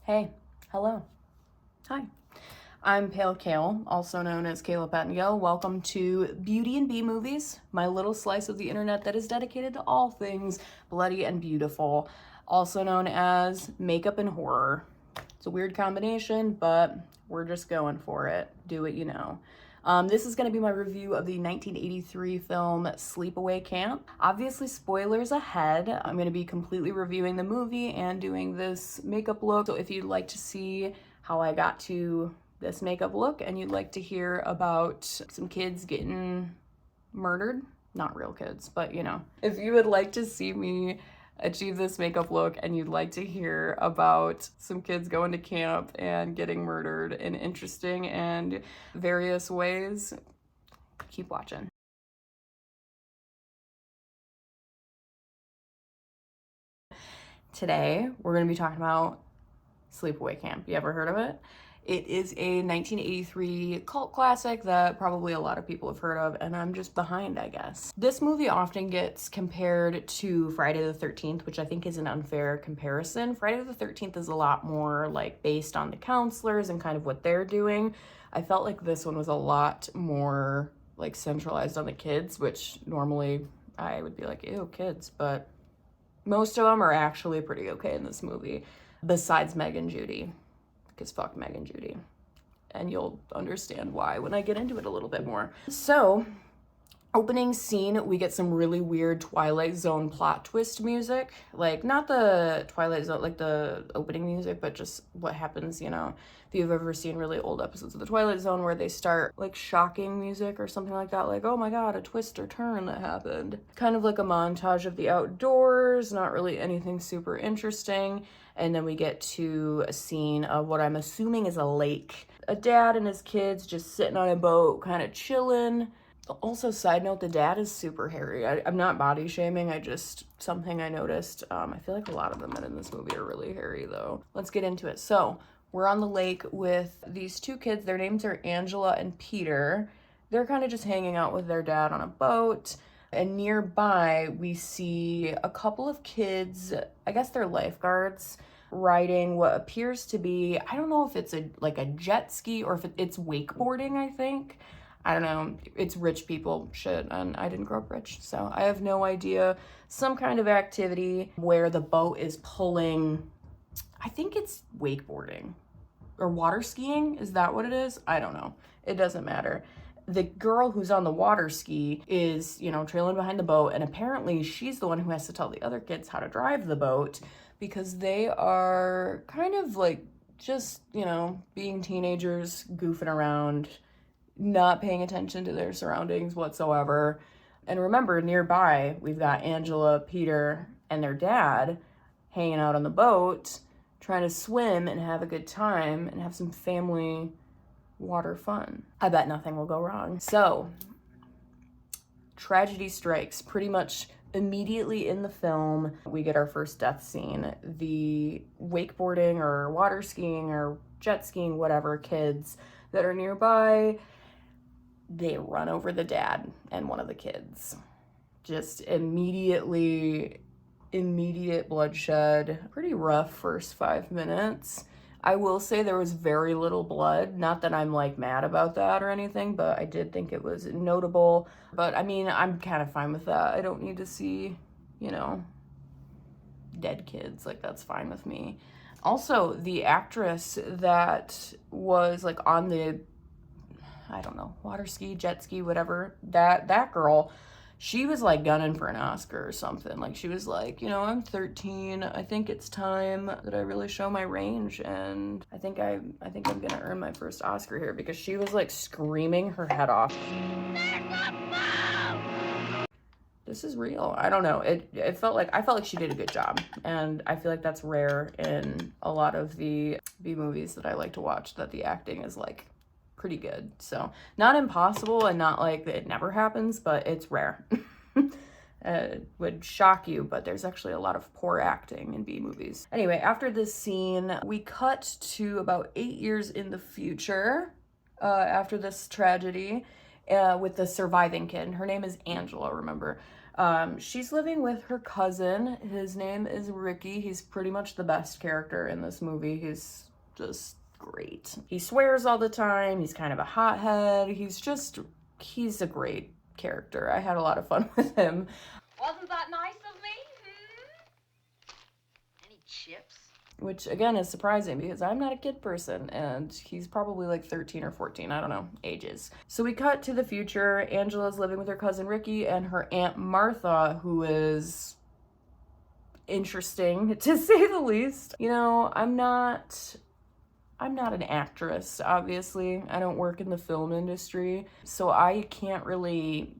Hey, hello, hi. I'm Pale Kale, also known as Kayla Pettengill. Welcome to Beauty and B Movies, my little slice of the internet that is dedicated to all things bloody and beautiful, also known as makeup and horror. It's a weird combination, but we're just going for it. Do what you know. This is going to be my review of the 1983 film Sleepaway Camp. Obviously, spoilers ahead. I'm going to be completely reviewing the movie and doing this makeup look. So if you'd like to see how I got to this makeup look and you'd like to hear about some kids getting murdered, not real kids, but you know, if you would like to see me achieve this makeup look and you'd like to hear about some kids going to camp and getting murdered in interesting and various ways, keep watching. Today, we're going to be talking about Sleepaway Camp. You ever heard of it? It is a 1983 cult classic that probably a lot of people have heard of, and I'm just behind, I guess. This movie often gets compared to Friday the 13th, which I think is an unfair comparison. Friday the 13th is a lot more like based on the counselors and kind of what they're doing. I felt like this one was a lot more like centralized on the kids, which normally I would be like, ew, kids, but most of them are actually pretty okay in this movie, besides Meg and Judy. Because fuck Meg and Judy. And you'll understand why when I get into it a little bit more. So, opening scene, we get some really weird Twilight Zone plot twist music. Like, not the Twilight Zone, like the opening music, but just what happens, you know, if you've ever seen really old episodes of the Twilight Zone where they start, like, shocking music or something like that. Like, oh my god, a twist or turn that happened. Kind of like a montage of the outdoors, not really anything super interesting. And then we get to a scene of what I'm assuming is a lake. A dad and his kids just sitting on a boat, kind of chilling. Also, side note, the dad is super hairy. I'm not body shaming, something I noticed. I feel like a lot of the men in this movie are really hairy though. Let's get into it. So, we're on the lake with these two kids. Their names are Angela and Peter. They're kind of just hanging out with their dad on a boat. And nearby, we see a couple of kids, I guess they're lifeguards, riding what appears to be, I don't know if it's like a jet ski or if it's wakeboarding, I think. I don't know. It's rich people shit, and I didn't grow up rich, so I have no idea. Some kind of activity where the boat is pulling, I think it's wakeboarding or water skiing. Is that what it is? I don't know. It doesn't matter. The girl who's on the water ski is, you know, trailing behind the boat, and apparently she's the one who has to tell the other kids how to drive the boat because they are kind of like just, you know, being teenagers, goofing around, not paying attention to their surroundings whatsoever. And remember, nearby, we've got Angela, Peter, and their dad hanging out on the boat, trying to swim and have a good time and have some family water fun. I bet nothing will go wrong. So, tragedy strikes pretty much immediately in the film. We get our first death scene. The wakeboarding or water skiing or jet skiing, whatever, kids that are nearby, they run over the dad and one of the kids. Just immediate bloodshed. Pretty rough first 5 minutes. I will say there was very little blood. Not that I'm like mad about that or anything, but I did think it was notable. But I mean, I'm kind of fine with that. I don't need to see, you know, dead kids. Like, that's fine with me. Also, the actress that was like on the, I don't know, water ski, jet ski, whatever, that girl, she was like gunning for an Oscar or something. Like, she was like, you know, I'm 13. I think it's time that I really show my range, and I think I'm gonna earn my first Oscar here, because she was like screaming her head off. This is real. I don't know. I felt like she did a good job, and I feel like that's rare in a lot of the B movies that I like to watch, that the acting is like pretty good. So, not impossible and not like it never happens, but it's rare. Would shock you, but there's actually a lot of poor acting in B movies. Anyway, after this scene, we cut to about 8 years in the future, after this tragedy, with the surviving kid. Her name is Angela, remember. She's living with her cousin. His name is Ricky. He's pretty much the best character in this movie. He's just great. He swears all the time. He's kind of a hothead. He's a great character. I had a lot of fun with him. Wasn't that nice of me? Any chips? Which again is surprising because I'm not a kid person and he's probably like 13 or 14. I don't know, ages. So we cut to the future. Angela's living with her cousin Ricky and her Aunt Martha, who is interesting to say the least. You know, I'm not an actress, obviously. I don't work in the film industry, so I can't really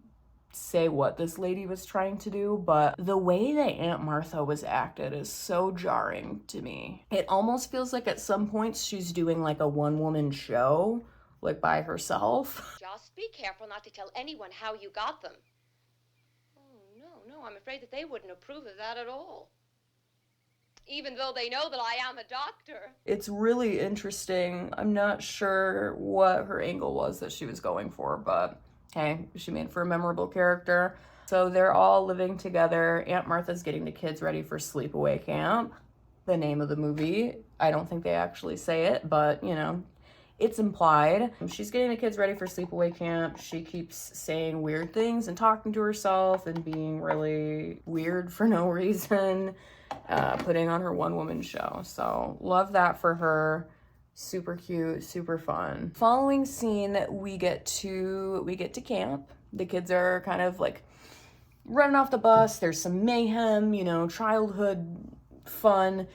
say what this lady was trying to do, but the way that Aunt Martha was acted is so jarring to me. It almost feels like at some points she's doing like a one-woman show, like by herself. Just be careful not to tell anyone how you got them. Oh, no, I'm afraid that they wouldn't approve of that at all. Even though they know that I am a doctor. It's really interesting. I'm not sure what her angle was that she was going for, but hey, she made for a memorable character. So they're all living together. Aunt Martha's getting the kids ready for Sleepaway Camp, the name of the movie. I don't think they actually say it, but you know, it's implied. She's getting the kids ready for Sleepaway Camp. She keeps saying weird things and talking to herself and being really weird for no reason, putting on her one-woman show. So love that for her. Super cute, super fun. Following scene, we get to camp. The kids are kind of like running off the bus. There's some mayhem, you know, childhood fun.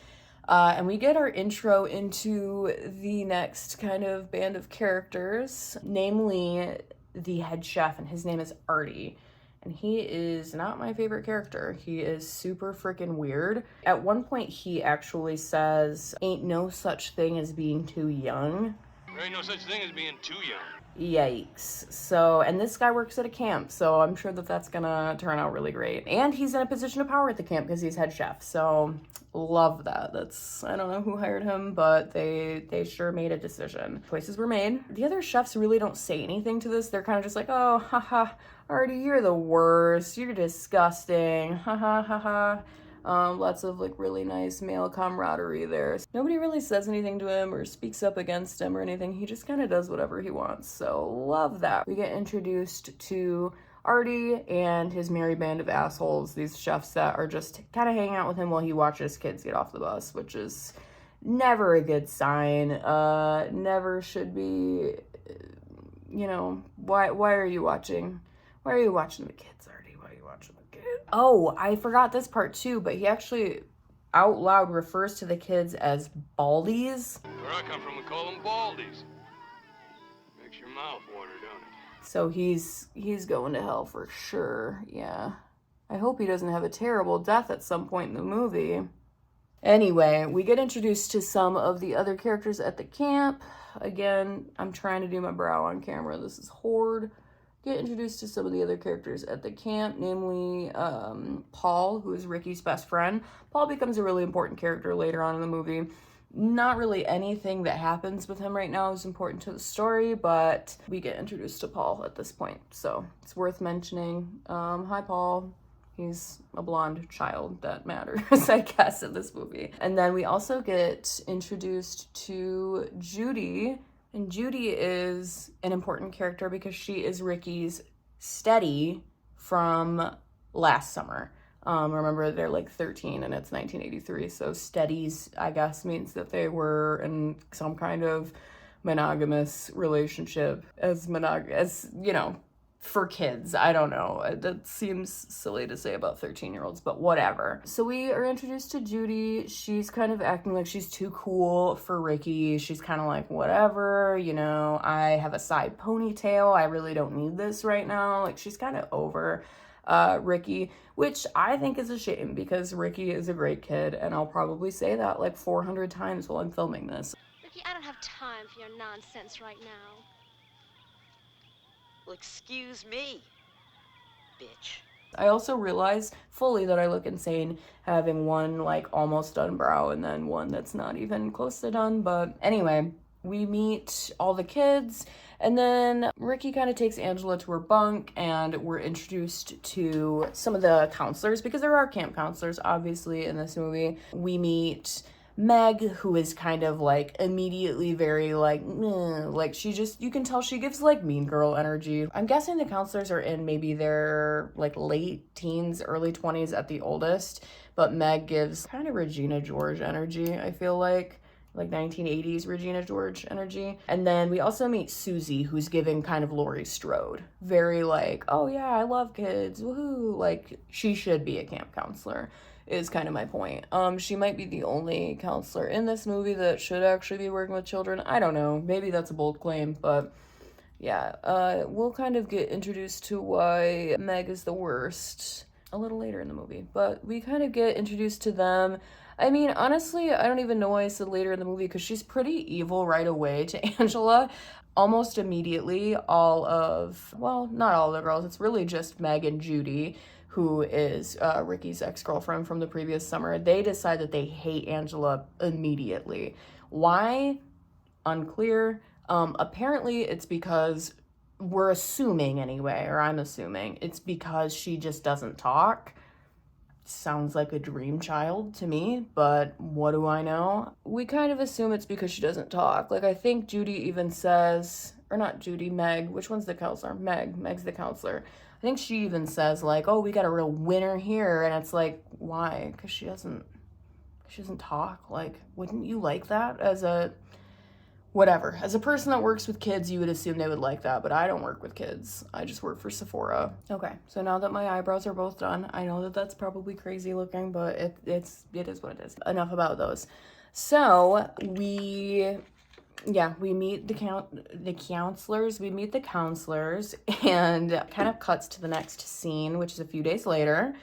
And we get our intro into the next kind of band of characters, namely the head chef, and his name is Artie. And he is not my favorite character. He is super freaking weird. At one point, he actually says, "Ain't no such thing as being too young." There ain't no such thing as being too young. Yikes. So, and this guy works at a camp, so I'm sure that that's gonna turn out really great. And he's in a position of power at the camp because he's head chef, so love that. I don't know who hired him, but they sure made a decision. Choices were made. The other chefs really don't say anything to this. They're kind of just like, "Oh, haha, Artie, you're the worst. You're disgusting. Ha ha ha ha." Lots of like really nice male camaraderie there. Nobody really says anything to him or speaks up against him or anything. He just kind of does whatever he wants. So love that. We get introduced to Artie and his merry band of assholes, these chefs that are just kind of hanging out with him while he watches kids get off the bus, which is never a good sign. Never should be, you know, why are you watching? Why are you watching the kids, Artie? Why are you watching the kids? Oh, I forgot this part too, but he actually out loud refers to the kids as baldies. Where I come from, we call them baldies. Makes your mouth water, don't it? So he's going to hell for sure, yeah. I hope he doesn't have a terrible death at some point in the movie. Anyway, we get introduced to some of the other characters at the camp. Again, I'm trying to do my brow on camera. This is Horde. Get introduced to some of the other characters at the camp, namely Paul, who is Ricky's best friend. Paul becomes a really important character later on in the movie. Not really anything that happens with him right now is important to the story, but we get introduced to Paul at this point, so it's worth mentioning. Hi, Paul. He's a blonde child that matters, I guess, in this movie. And then we also get introduced to Judy, and Judy is an important character because she is Ricky's steady from last summer. Remember, they're like 13 and it's 1983, so steadies, I guess, means that they were in some kind of monogamous relationship as you know, for kids. I don't know. That seems silly to say about 13-year-olds, but whatever. So we are introduced to Judy. She's kind of acting like she's too cool for Ricky. She's kind of like, whatever, you know, I have a side ponytail. I really don't need this right now. Like, she's kind of over Ricky, which I think is a shame because Ricky is a great kid, and I'll probably say that like 400 times while I'm filming this. Ricky, I don't have time for your nonsense right now. Well, excuse me, bitch. I also realize fully that I look insane having one like almost done brow and then one that's not even close to done, but anyway, We meet all the kids, and then Ricky kind of takes Angela to her bunk, and we're introduced to some of the counselors, because there are camp counselors, obviously, in this movie. We meet Meg, who is kind of like immediately very like, meh, like she just, you can tell she gives like mean girl energy. I'm guessing the counselors are in maybe their like late teens, early 20s at the oldest, but Meg gives kind of Regina George energy, I feel like 1980s Regina George energy. And then we also meet Susie, who's giving kind of Laurie Strode. Very like, oh yeah, I love kids, woohoo. Like, she should be a camp counselor, is kind of my point. She might be the only counselor in this movie that should actually be working with children. I don't know, maybe that's a bold claim, but yeah. We'll kind of get introduced to why Meg is the worst a little later in the movie, but we kind of get introduced to them. I mean, honestly, I don't even know why I said later in the movie, because she's pretty evil right away to Angela. Almost immediately, all of, well, not all the girls, it's really just Meg and Judy, who is Ricky's ex-girlfriend from the previous summer. They decide that they hate Angela immediately. Why? Unclear. Apparently it's because, we're assuming anyway, or I'm assuming, it's because she just doesn't talk. Sounds like a dream child to me, but what do I know? We kind of assume it's because she doesn't talk. Like, I think Judy even says, or not Judy, Meg, which one's the counselor? Meg's the counselor. I think she even says like, oh, we got a real winner here, and it's like, why? Because she doesn't talk. Like, wouldn't you like that as a, whatever, as a person that works with kids, you would assume they would like that, but I don't work with kids. I just work for Sephora. Okay, so now that my eyebrows are both done, I know that that's probably crazy looking, but it is what it is. Enough about those. So we meet the counselors. We meet the counselors, and kind of cuts to the next scene, which is a few days later.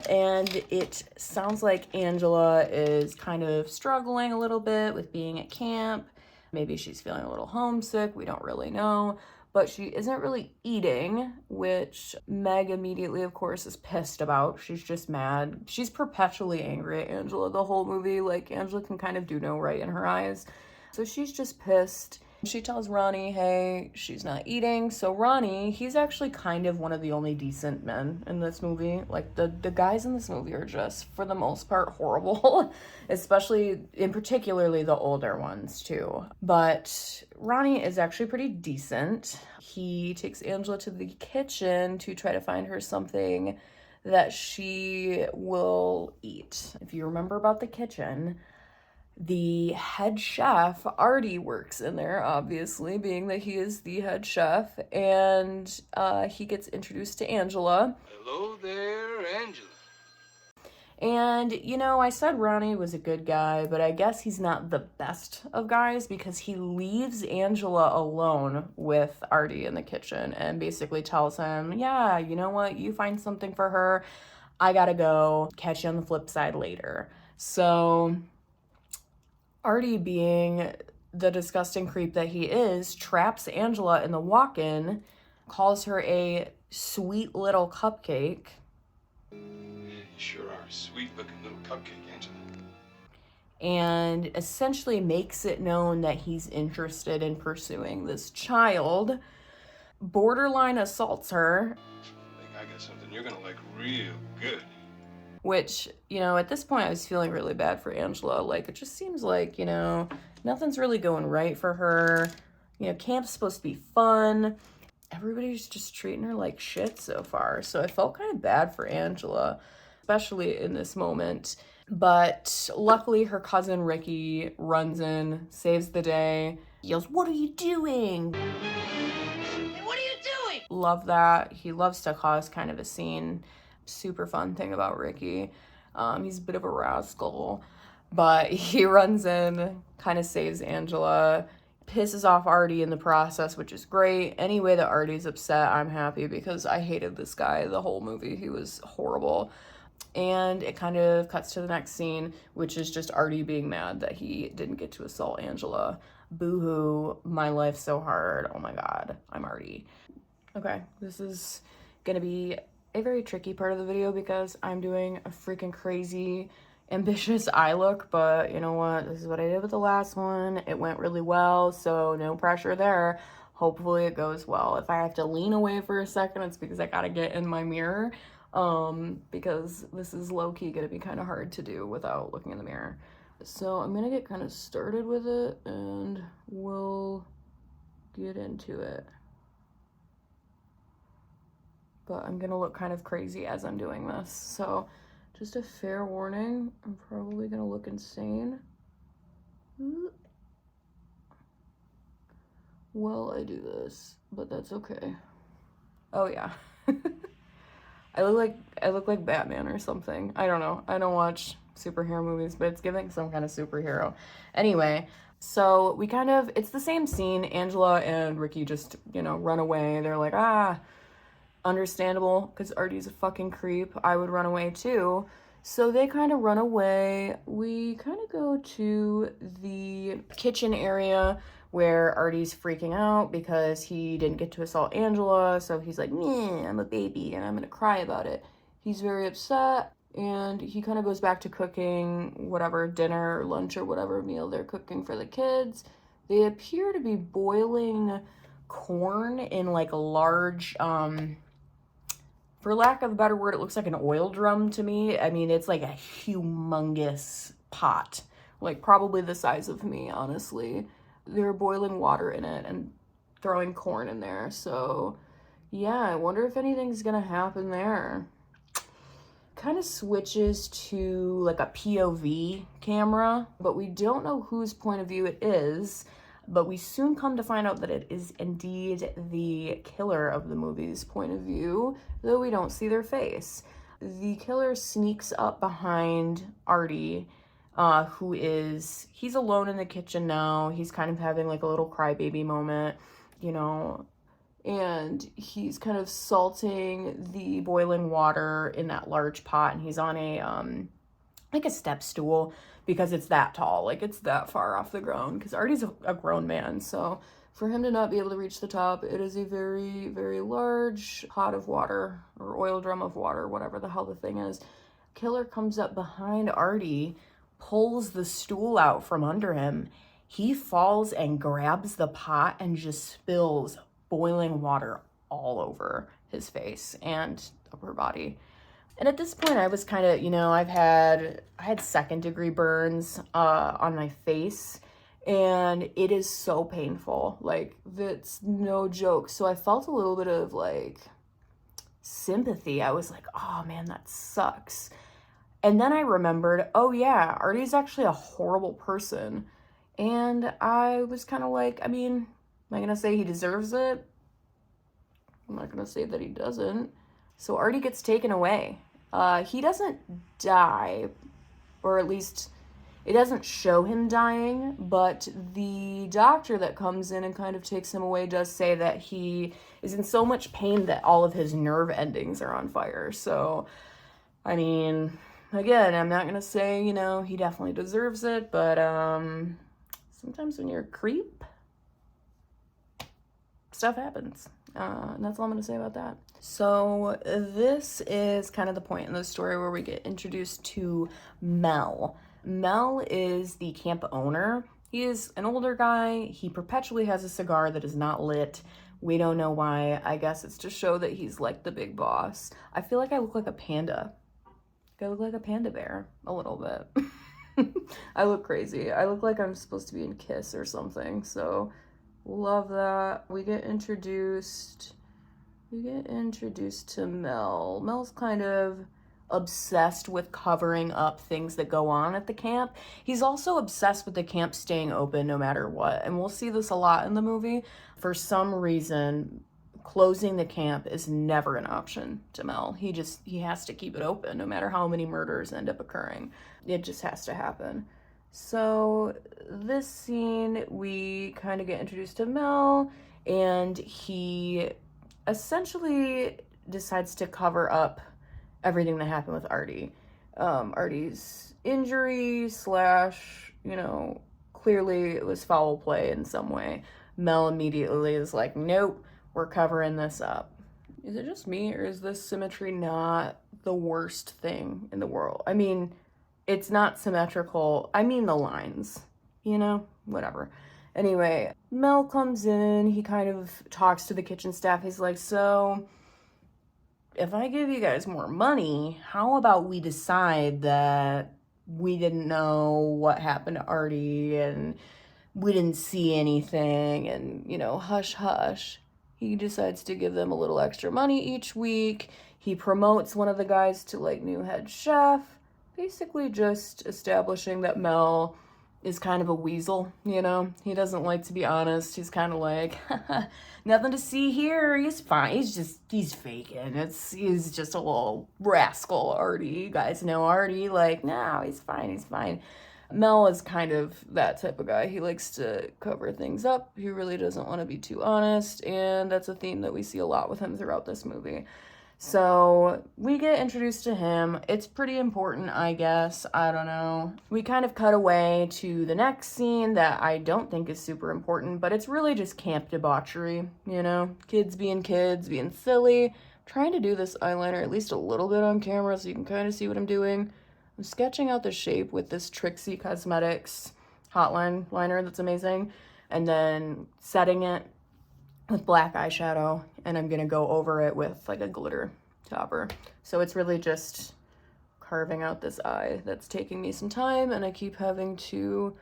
And it sounds like Angela is kind of struggling a little bit with being at camp. Maybe she's feeling a little homesick, we don't really know, but she isn't really eating, which Meg immediately, of course, is pissed about. She's just mad. She's perpetually angry at Angela the whole movie. Like, Angela can kind of do no right in her eyes. So she's just pissed. She tells Ronnie, hey, she's not eating. So Ronnie, he's actually kind of one of the only decent men in this movie. Like, the guys in this movie are just, for the most part, horrible. Especially, in particularly, the older ones, too. But Ronnie is actually pretty decent. He takes Angela to the kitchen to try to find her something that she will eat. If you remember about the kitchen, the head chef, Artie, works in there, obviously, being that he is the head chef, and he gets introduced to Angela. Hello there, Angela. And, you know, I said Ronnie was a good guy, but I guess he's not the best of guys, because he leaves Angela alone with Artie in the kitchen and basically tells him, yeah, you know what, you find something for her, I gotta go, catch you on the flip side later. So Artie, being the disgusting creep that he is, traps Angela in the walk-in, calls her a sweet little cupcake. You sure are a sweet-looking little cupcake, Angela. And essentially makes it known that he's interested in pursuing this child. Borderline assaults her. I think I got something you're gonna like real good. Which, you know, at this point I was feeling really bad for Angela. Like, it just seems like, you know, nothing's really going right for her. You know, camp's supposed to be fun. Everybody's just treating her like shit so far. So I felt kind of bad for Angela, especially in this moment. But luckily her cousin Ricky runs in, saves the day, yells, "What are you doing?" What are you doing? Love that. He loves to cause kind of a scene. Super fun thing about Ricky. He's a bit of a rascal, but he runs in, kind of saves Angela, pisses off Artie in the process, which is great. Any way that Artie's upset, I'm happy, because I hated this guy the whole movie. He was horrible. And it kind of cuts to the next scene, which is just Artie being mad that he didn't get to assault Angela. Boo-hoo, my life's so hard. Oh my god, I'm Artie. Okay, this is gonna be a very tricky part of the video because I'm doing a freaking crazy ambitious eye look, but you know what? This is what I did with the last one. It went really well, so no pressure there. Hopefully it goes well. If I have to lean away for a second, it's because I gotta get in my mirror, because this is low-key gonna be kind of hard to do without looking in the mirror. So I'm gonna get kind of started with it, and we'll get into it. But I'm gonna look kind of crazy as I'm doing this, so just a fair warning, I'm probably gonna look insane while I do this, but that's okay. Oh yeah. I look like Batman or something. I don't know. I don't watch superhero movies, but it's giving some kind of superhero. Anyway, so we kind of, it's the same scene. Angela and Ricky just, you know, run away. They're like, understandable, because Artie's a fucking creep. I would run away too. So they kind of run away. We kind of go to the kitchen area where Artie's freaking out because he didn't get to assault Angela. So he's like, meh, I'm a baby and I'm gonna cry about it. He's very upset, and he kind of goes back to cooking whatever dinner or lunch or whatever meal they're cooking for the kids. They appear to be boiling corn in like a large, for lack of a better word, it looks like an oil drum to me. I mean, it's like a humongous pot, like probably the size of me, honestly. They're boiling water in it and throwing corn in there. So yeah, I wonder if anything's gonna happen there. Kind of switches to like a POV camera, but we don't know whose point of view it is. But we soon come to find out that it is indeed the killer of the movie's point of view, though we don't see their face. The killer sneaks up behind Artie, he's alone in the kitchen now. He's kind of having like a little crybaby moment, you know, and he's kind of salting the boiling water in that large pot, and he's on a, like a step stool, because it's that tall, like it's that far off the ground, because Artie's a grown man, so for him to not be able to reach the top, it is a very, very large pot of water, or oil drum of water, whatever the hell the thing is. Killer comes up behind Artie, pulls the stool out from under him. He falls and grabs the pot and just spills boiling water all over his face and upper body. And at this point, I was kind of, you know, I had second-degree burns on my face, and it is so painful. Like, that's no joke. So I felt a little bit of, like, sympathy. I was like, oh, man, that sucks. And then I remembered, oh, yeah, Artie's actually a horrible person. And I was kind of like, I mean, am I going to say he deserves it? I'm not going to say that he doesn't. So Artie gets taken away. He doesn't die, or at least it doesn't show him dying, but the doctor that comes in and kind of takes him away does say that he is in so much pain that all of his nerve endings are on fire. So, I mean, again, I'm not going to say, you know, he definitely deserves it, but sometimes when you're a creep, stuff happens. And that's all I'm going to say about that. So this is kind of the point in the story where we get introduced to Mel. Mel is the camp owner. He is an older guy. He perpetually has a cigar that is not lit. We don't know why. I guess it's to show that he's like the big boss. I feel like I look like a panda. I look like a panda bear a little bit. I look crazy. I look like I'm supposed to be in Kiss or something. So love that. We get introduced to Mel. Mel's kind of obsessed with covering up things that go on at the camp. He's also obsessed with the camp staying open no matter what. And we'll see this a lot in the movie. For some reason, closing the camp is never an option to Mel. He has to keep it open no matter how many murders end up occurring. It just has to happen. So this scene, we kind of get introduced to Mel, and he essentially decides to cover up everything that happened with Artie. Artie's injury / you know, clearly it was foul play in some way. Mel immediately is like, nope, we're covering this up. Is it just me, or is this symmetry not the worst thing in the world? I mean, it's not symmetrical. I mean the lines, you know, whatever. Anyway, Mel comes in, he kind of talks to the kitchen staff. He's like, so if I give you guys more money, how about we decide that we didn't know what happened to Artie and we didn't see anything and, you know, hush hush. He decides to give them a little extra money each week. He promotes one of the guys to like new head chef, basically just establishing that Mel is kind of a weasel, you know? He doesn't like to be honest. He's kind of like, nothing to see here. He's fine. He's faking. He's just a little rascal, Artie. You guys know Artie. Like, no, he's fine. Mel is kind of that type of guy. He likes to cover things up. He really doesn't want to be too honest, and that's a theme that we see a lot with him throughout this movie. So we get introduced to him. It's pretty important, I guess. I don't know. We kind of cut away to the next scene that I don't think is super important, but it's really just camp debauchery, you know? Kids, being silly. I'm trying to do this eyeliner at least a little bit on camera so you can kind of see what I'm doing. I'm sketching out the shape with this Trixie Cosmetics Hotline liner that's amazing, and then setting it with black eyeshadow, and I'm gonna go over it with like a glitter topper. So it's really just carving out this eye that's taking me some time, and I keep having to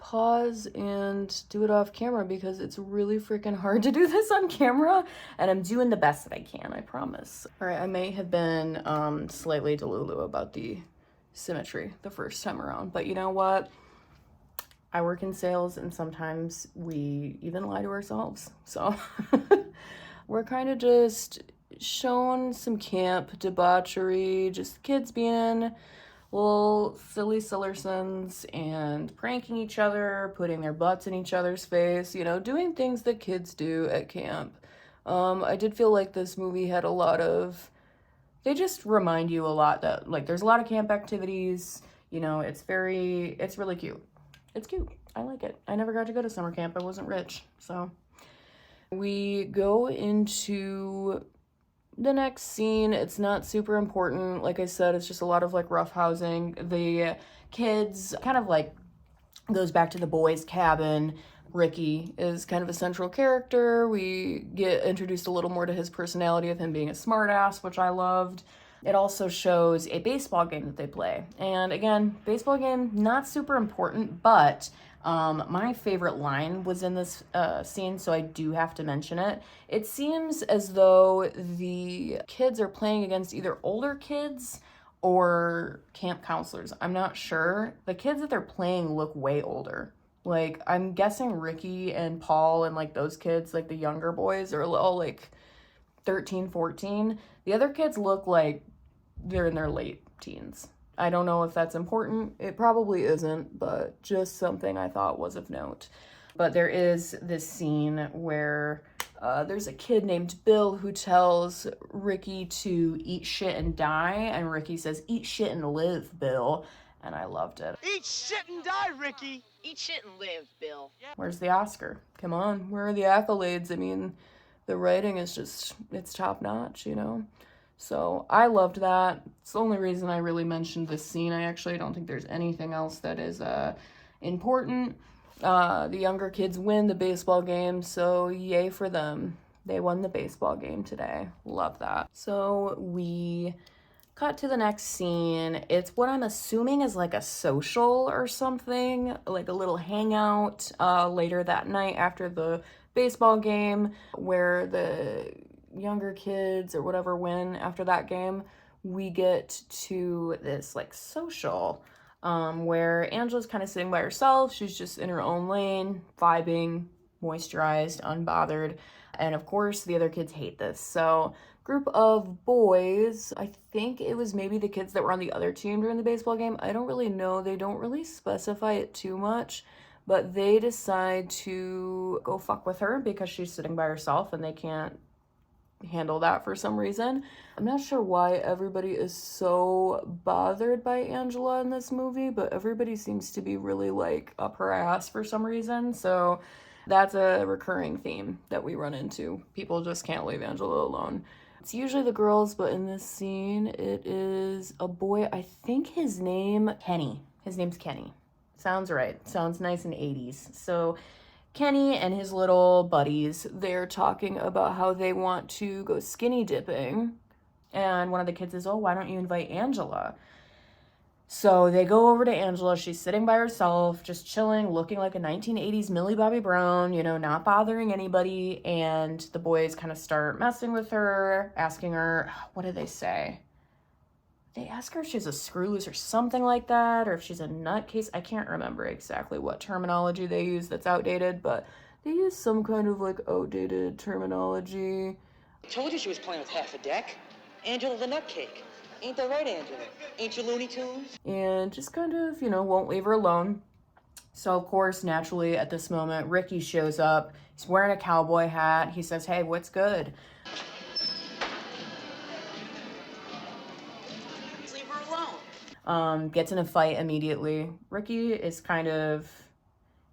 pause and do it off camera because it's really freaking hard to do this on camera, and I'm doing the best that I can, I promise. All right, I may have been slightly delulu about the symmetry the first time around, but you know what? I work in sales, and sometimes we even lie to ourselves. So we're kind of just showing some camp debauchery, just kids being little silly Sillersons and pranking each other, putting their butts in each other's face, you know, doing things that kids do at camp. I did feel like this movie had a lot of, they just remind you a lot that, like, there's a lot of camp activities, you know, it's really cute. It's cute. I like it. I never got to go to summer camp. I wasn't rich. So we go into the next scene. It's not super important. Like I said, it's just a lot of like rough housing. The kids kind of like goes back to the boys' cabin. Ricky is kind of a central character. We get introduced a little more to his personality of him being a smartass, which I loved. It also shows a baseball game that they play. And again, baseball game, not super important, but my favorite line was in this scene, so I do have to mention it. It seems as though the kids are playing against either older kids or camp counselors. I'm not sure. The kids that they're playing look way older. Like, I'm guessing Ricky and Paul and, like, those kids, like, the younger boys are all, like, 13, 14. The other kids look like they're in their late teens. I don't know if that's important. It probably isn't, but just something I thought was of note. But there is this scene where there's a kid named Bill who tells Ricky to eat shit and die, and Ricky says, "Eat shit and live, Bill." And I loved it. Eat shit and die, Ricky! Eat shit and live, Bill. Where's the Oscar? Come on, where are the accolades? I mean, the writing is just, it's top notch, you know? So I loved that. It's the only reason I really mentioned this scene. I actually don't think there's anything else that is important. The younger kids win the baseball game, so yay for them. They won the baseball game today. Love that. So we cut to the next scene. It's what I'm assuming is like a social or something, like a little hangout later that night after the baseball game, where the younger kids or whatever win after that game. We get to this like social where Angela's kind of sitting by herself. She's just in her own lane, vibing, moisturized, unbothered. And of course, the other kids hate this. So group of boys, I think it was maybe the kids that were on the other team during the baseball game. I don't really know. They don't really specify it too much, but they decide to go fuck with her because she's sitting by herself and they can't handle that for some reason. I'm not sure why everybody is so bothered by Angela in this movie, but everybody seems to be really like up her ass for some reason. So that's a recurring theme that we run into. People just can't leave Angela alone. It's usually the girls, but in this scene, it is a boy. I think his name, Kenny. His name's Kenny. Sounds right. Sounds nice in 80s. So Kenny and his little buddies, they're talking about how they want to go skinny dipping. And one of the kids is, oh, why don't you invite Angela? So they go over to Angela. She's sitting by herself, just chilling, looking like a 1980s Millie Bobby Brown, you know, not bothering anybody. And the boys kind of start messing with her, asking her, what did they say? They ask her if she's a screw loose or something like that, or if she's a nutcase. I can't remember exactly what terminology they use that's outdated, but they use some kind of like outdated terminology. I told you she was playing with half a deck. Angela the nutcake. Ain't that right, Angela? Ain't you Looney Tunes? And just kind of, you know, won't leave her alone. So, of course, naturally, at this moment, Ricky shows up. He's wearing a cowboy hat. He says, hey, what's good? Leave her alone. Gets in a fight immediately. Ricky is kind of,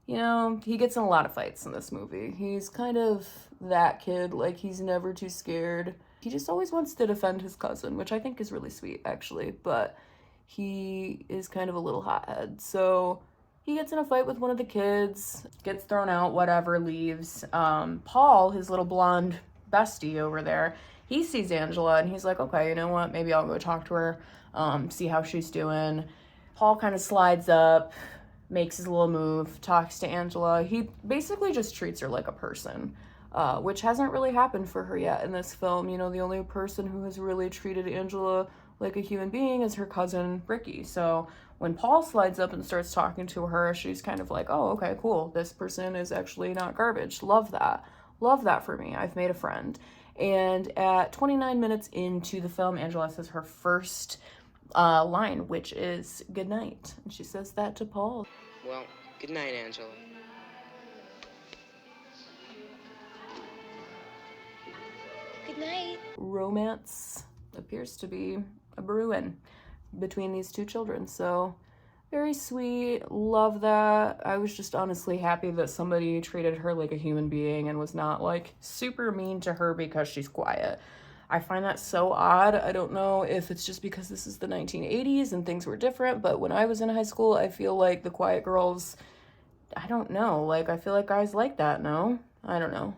you know, he gets in a lot of fights in this movie. He's kind of that kid, like, he's never too scared. He just always wants to defend his cousin, which I think is really sweet, actually, but he is kind of a little hothead. So he gets in a fight with one of the kids, gets thrown out, whatever, leaves. Paul, his little blonde bestie over there, he sees Angela, and he's like, okay, you know what, maybe I'll go talk to her, see how she's doing. Paul kind of slides up, makes his little move, talks to Angela. He basically just treats her like a person. Which hasn't really happened for her yet in this film. You know, the only person who has really treated Angela like a human being is her cousin, Ricky. So when Paul slides up and starts talking to her, she's kind of like, oh, okay, cool. This person is actually not garbage. Love that. Love that for me. I've made a friend. And at 29 minutes into the film, Angela says her first line, which is good night. And she says that to Paul. Well, good night, Angela. Good night. Romance appears to be a brewing between these two children. So very sweet. Love that. I was just honestly happy that somebody treated her like a human being and was not like super mean to her because she's quiet. I find that so odd. I don't know if it's just because this is the 1980s and things were different, but when I was in high school, I feel like the quiet girls, I don't know, like I feel like guys like that, no? I don't know.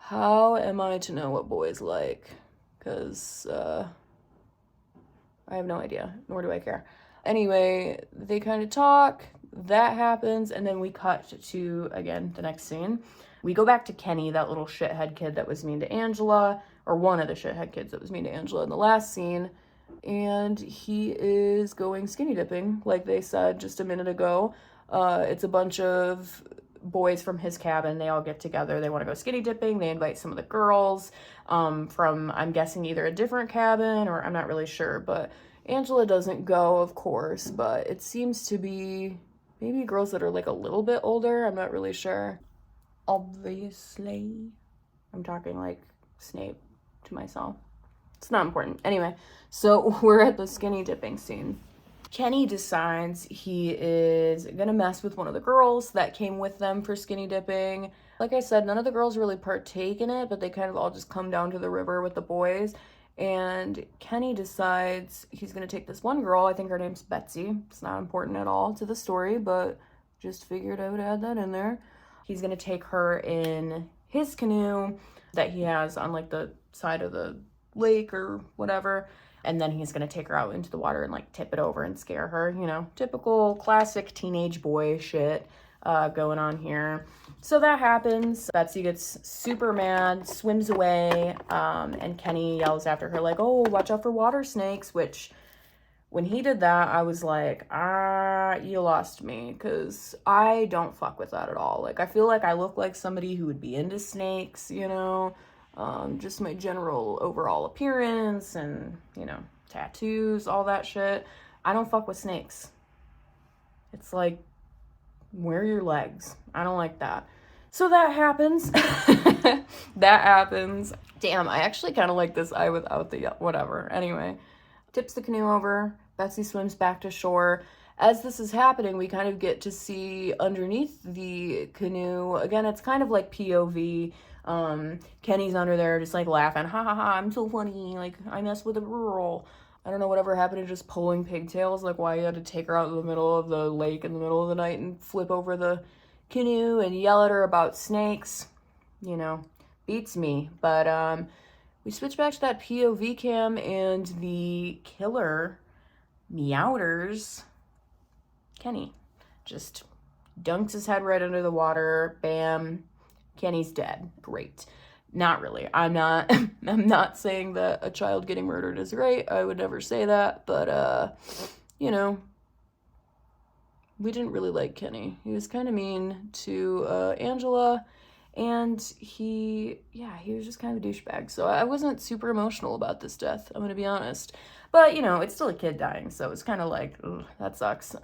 How am I to know what boys like? Because I have no idea, nor do I care. Anyway, they kind of talk, that happens, and then we cut to, again, the next scene. We go back to Kenny, that little shithead kid that was mean to Angela, or one of the shithead kids that was mean to Angela in the last scene, and he is going skinny dipping, like they said just a minute ago. It's a bunch of boys from his cabin. They all get together. They want to go skinny dipping. They invite some of the girls from, I'm guessing, either a different cabin or I'm not really sure, but Angela doesn't go, of course, but it seems to be maybe girls that are like a little bit older. I'm not really sure. Obviously, I'm talking like Snape to myself. It's not important. Anyway, so we're at the skinny dipping scene. Kenny decides he is gonna mess with one of the girls that came with them for skinny dipping. Like I said, none of the girls really partake in it, but they kind of all just come down to the river with the boys. And Kenny decides he's gonna take this one girl, I think her name's Betsy. It's not important at all to the story, but just figured I would add that in there. He's gonna take her in his canoe that he has on like the side of the lake or whatever. And then he's gonna take her out into the water and like tip it over and scare her, you know, typical classic teenage boy shit going on here. So that happens. Betsy gets super mad, swims away, and Kenny yells after her like, oh, watch out for water snakes, which when he did that, I was like, you lost me, because I don't fuck with that at all. Like, I feel like I look like somebody who would be into snakes, you know, just my general overall appearance and, you know, tattoos, all that shit. I don't fuck with snakes. It's like, wear your legs. I don't like that. So that happens. That happens. Damn, I actually kind of like this eye without the, whatever. Anyway, tips the canoe over. Betsy swims back to shore. As this is happening, we kind of get to see underneath the canoe. Again, it's kind of like POV. Kenny's under there just like laughing, ha ha ha, I'm so funny, like I mess with a girl. I don't know whatever happened to just pulling pigtails, like why you had to take her out in the middle of the lake in the middle of the night and flip over the canoe and yell at her about snakes, you know, beats me. But we switch back to that POV cam, and the killer meowders, Kenny, just dunks his head right under the water. Bam, Kenny's dead. Great. Not really. I'm not saying that a child getting murdered is right. I would never say that, but you know, we didn't really like Kenny. He was kind of mean to Angela, and he was just kind of a douchebag. So I wasn't super emotional about this death, I'm gonna be honest. But, you know, it's still a kid dying, so it's kind of like, ugh, that sucks.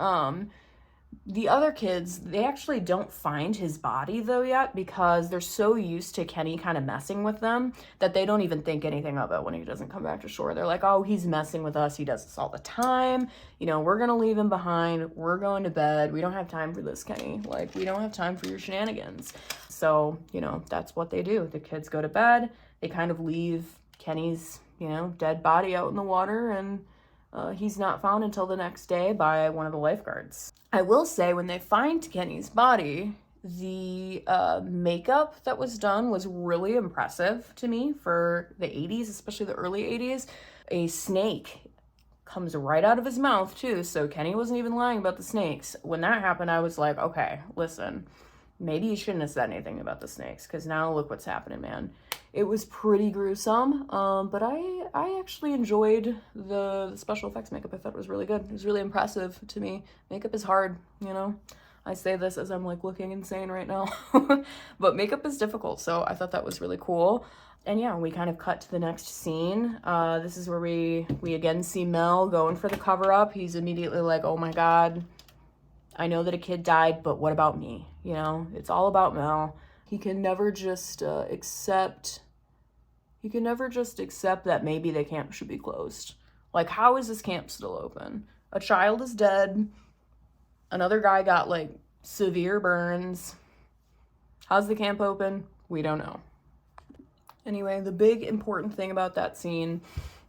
The other kids, they actually don't find his body, though, yet, because they're so used to Kenny kind of messing with them that they don't even think anything of it when he doesn't come back to shore. They're like, oh, he's messing with us. He does this all the time. You know, we're going to leave him behind. We're going to bed. We don't have time for this, Kenny. Like, we don't have time for your shenanigans. So, you know, that's what they do. The kids go to bed. They kind of leave Kenny's, you know, dead body out in the water, and he's not found until the next day by one of the lifeguards. I will say, when they find Kenny's body, the makeup that was done was really impressive to me for the 80s, especially the early 80s. A snake comes right out of his mouth, too, so Kenny wasn't even lying about the snakes. When that happened, I was like, okay, listen, maybe you shouldn't have said anything about the snakes, because now look what's happening, man. It was pretty gruesome, but I actually enjoyed the special effects makeup. I thought it was really good. It was really impressive to me. Makeup is hard, you know? I say this as I'm like looking insane right now, but makeup is difficult, so I thought that was really cool. And yeah, we kind of cut to the next scene. This is where we again see Mel going for the cover-up. He's immediately like, oh my God, I know that a kid died, but what about me? You know, it's all about Mel. He can never just accept that maybe the camp should be closed. Like, how is this camp still open? A child is dead. Another guy got, like, severe burns. How's the camp open? We don't know. Anyway, the big important thing about that scene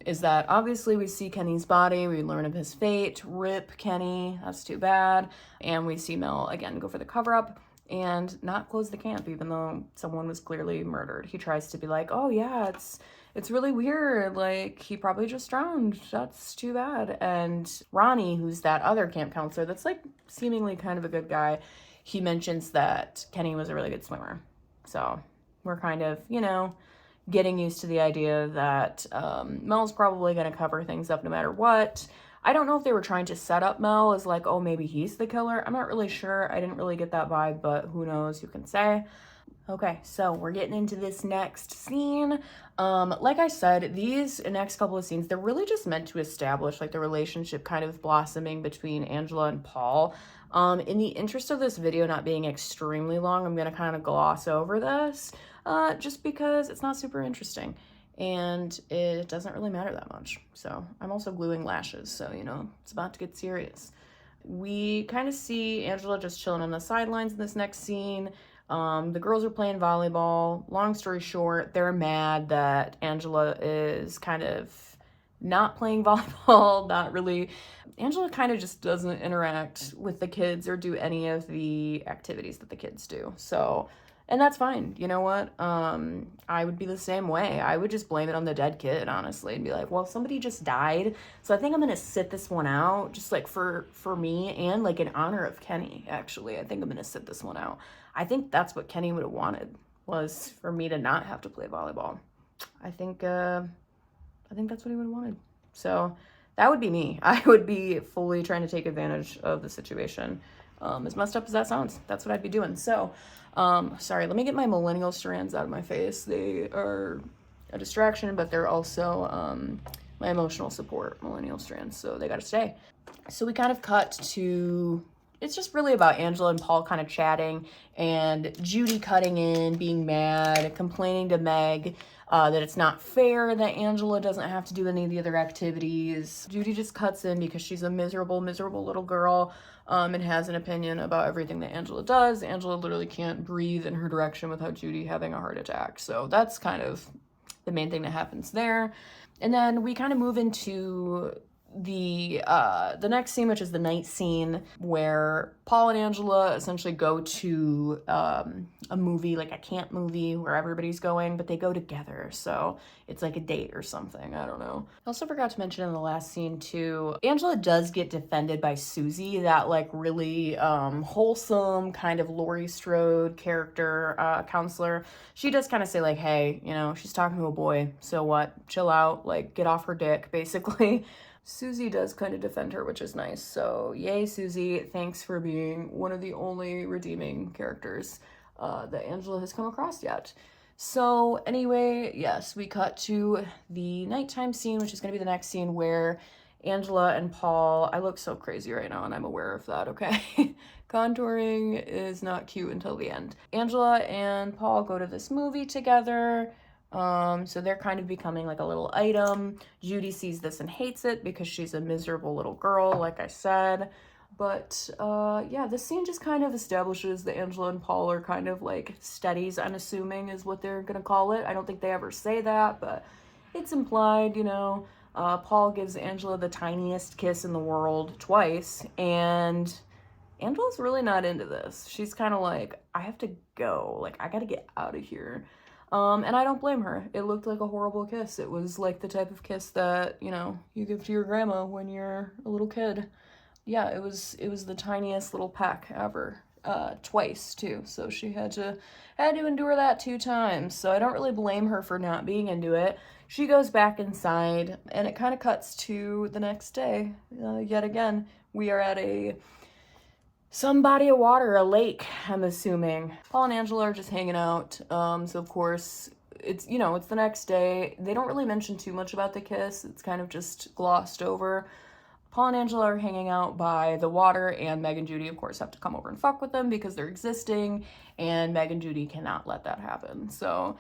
is that obviously we see Kenny's body, we learn of his fate, rip Kenny, that's too bad, and we see Mel again go for the cover-up and not close the camp, even though someone was clearly murdered. He tries to be like, oh yeah, it's really weird, like, he probably just drowned, that's too bad. And Ronnie, who's that other camp counselor that's, like, seemingly kind of a good guy, he mentions that Kenny was a really good swimmer. So we're kind of, you know, getting used to the idea that Mel's probably going to cover things up no matter what. I don't know if they were trying to set up Mel as like, oh, maybe he's the killer. I'm not really sure. I didn't really get that vibe, but who knows? Who can say? Okay, so we're getting into this next scene. Like I said, these next couple of scenes, they're really just meant to establish like the relationship kind of blossoming between Angela and Paul. In the interest of this video not being extremely long, I'm going to kind of gloss over this just because it's not super interesting. And it doesn't really matter that much. So I'm also gluing lashes, so, you know, it's about to get serious. We kind of see Angela just chilling on the sidelines in this next scene. The girls are playing volleyball. Long story short, they're mad that Angela is kind of not playing volleyball, not really. Angela kind of just doesn't interact with the kids or do any of the activities that the kids do. So, and that's fine. You know what? I would be the same way. I would just blame it on the dead kid, honestly, and be like, well, somebody just died, so I think I'm gonna sit this one out, just like for me and like in honor of Kenny, actually. I think I'm gonna sit this one out. I think that's what Kenny would have wanted, was for me to not have to play volleyball. I think that's what he would have wanted. So that would be me. I would be fully trying to take advantage of the situation. As messed up as that sounds, that's what I'd be doing. So, sorry, let me get my millennial strands out of my face. They are a distraction, but they're also my emotional support millennial strands, so they gotta stay. So we kind of cut to it's just really about Angela and Paul kind of chatting, and Judy cutting in, being mad, complaining to Meg that it's not fair that Angela doesn't have to do any of the other activities. Judy just cuts in because she's a miserable, miserable little girl, and has an opinion about everything that Angela does. Angela literally can't breathe in her direction without Judy having a heart attack. So that's kind of the main thing that happens there. And then we kind of move into the next scene, which is the night scene, where Paul and Angela essentially go to a movie, like a camp movie where everybody's going, but they go together, so it's like a date or something. I don't know. I also forgot to mention in the last scene too, Angela does get defended by Susie, that like really wholesome kind of Laurie Strode character counselor. She does kind of say like, hey, you know, she's talking to a boy, so what, chill out, like get off her dick basically. Susie does kind of defend her, which is nice. So yay, Susie. Thanks for being one of the only redeeming characters that Angela has come across yet. So anyway, yes, we cut to the nighttime scene, which is going to be the next scene, where Angela and Paul, I look so crazy right now and I'm aware of that, okay? Contouring is not cute until the end. Angela and Paul go to this movie together. So they're kind of becoming like a little item. Judy sees this and hates it because she's a miserable little girl, like I said. But yeah, this scene just kind of establishes that Angela and Paul are kind of like steadies, I'm assuming is what they're gonna call it. I don't think they ever say that, but it's implied, you know. Paul gives Angela the tiniest kiss in the world twice, and Angela's really not into this. She's kind of like, I have to go. Like, I gotta get out of here. And I don't blame her. It looked like a horrible kiss. It was like the type of kiss that, you know, you give to your grandma when you're a little kid. Yeah, it was the tiniest little peck ever. Twice too. So she had to endure that 2 times. So I don't really blame her for not being into it. She goes back inside, and it kind of cuts to the next day. Yet again, we are at some body of water, a lake, I'm assuming. Paul and Angela are just hanging out. So of course, it's, you know, it's the next day. They don't really mention too much about the kiss. It's kind of just glossed over. Paul and Angela are hanging out by the water, and Meg and Judy, of course, have to come over and fuck with them because they're existing, and Meg and Judy cannot let that happen. So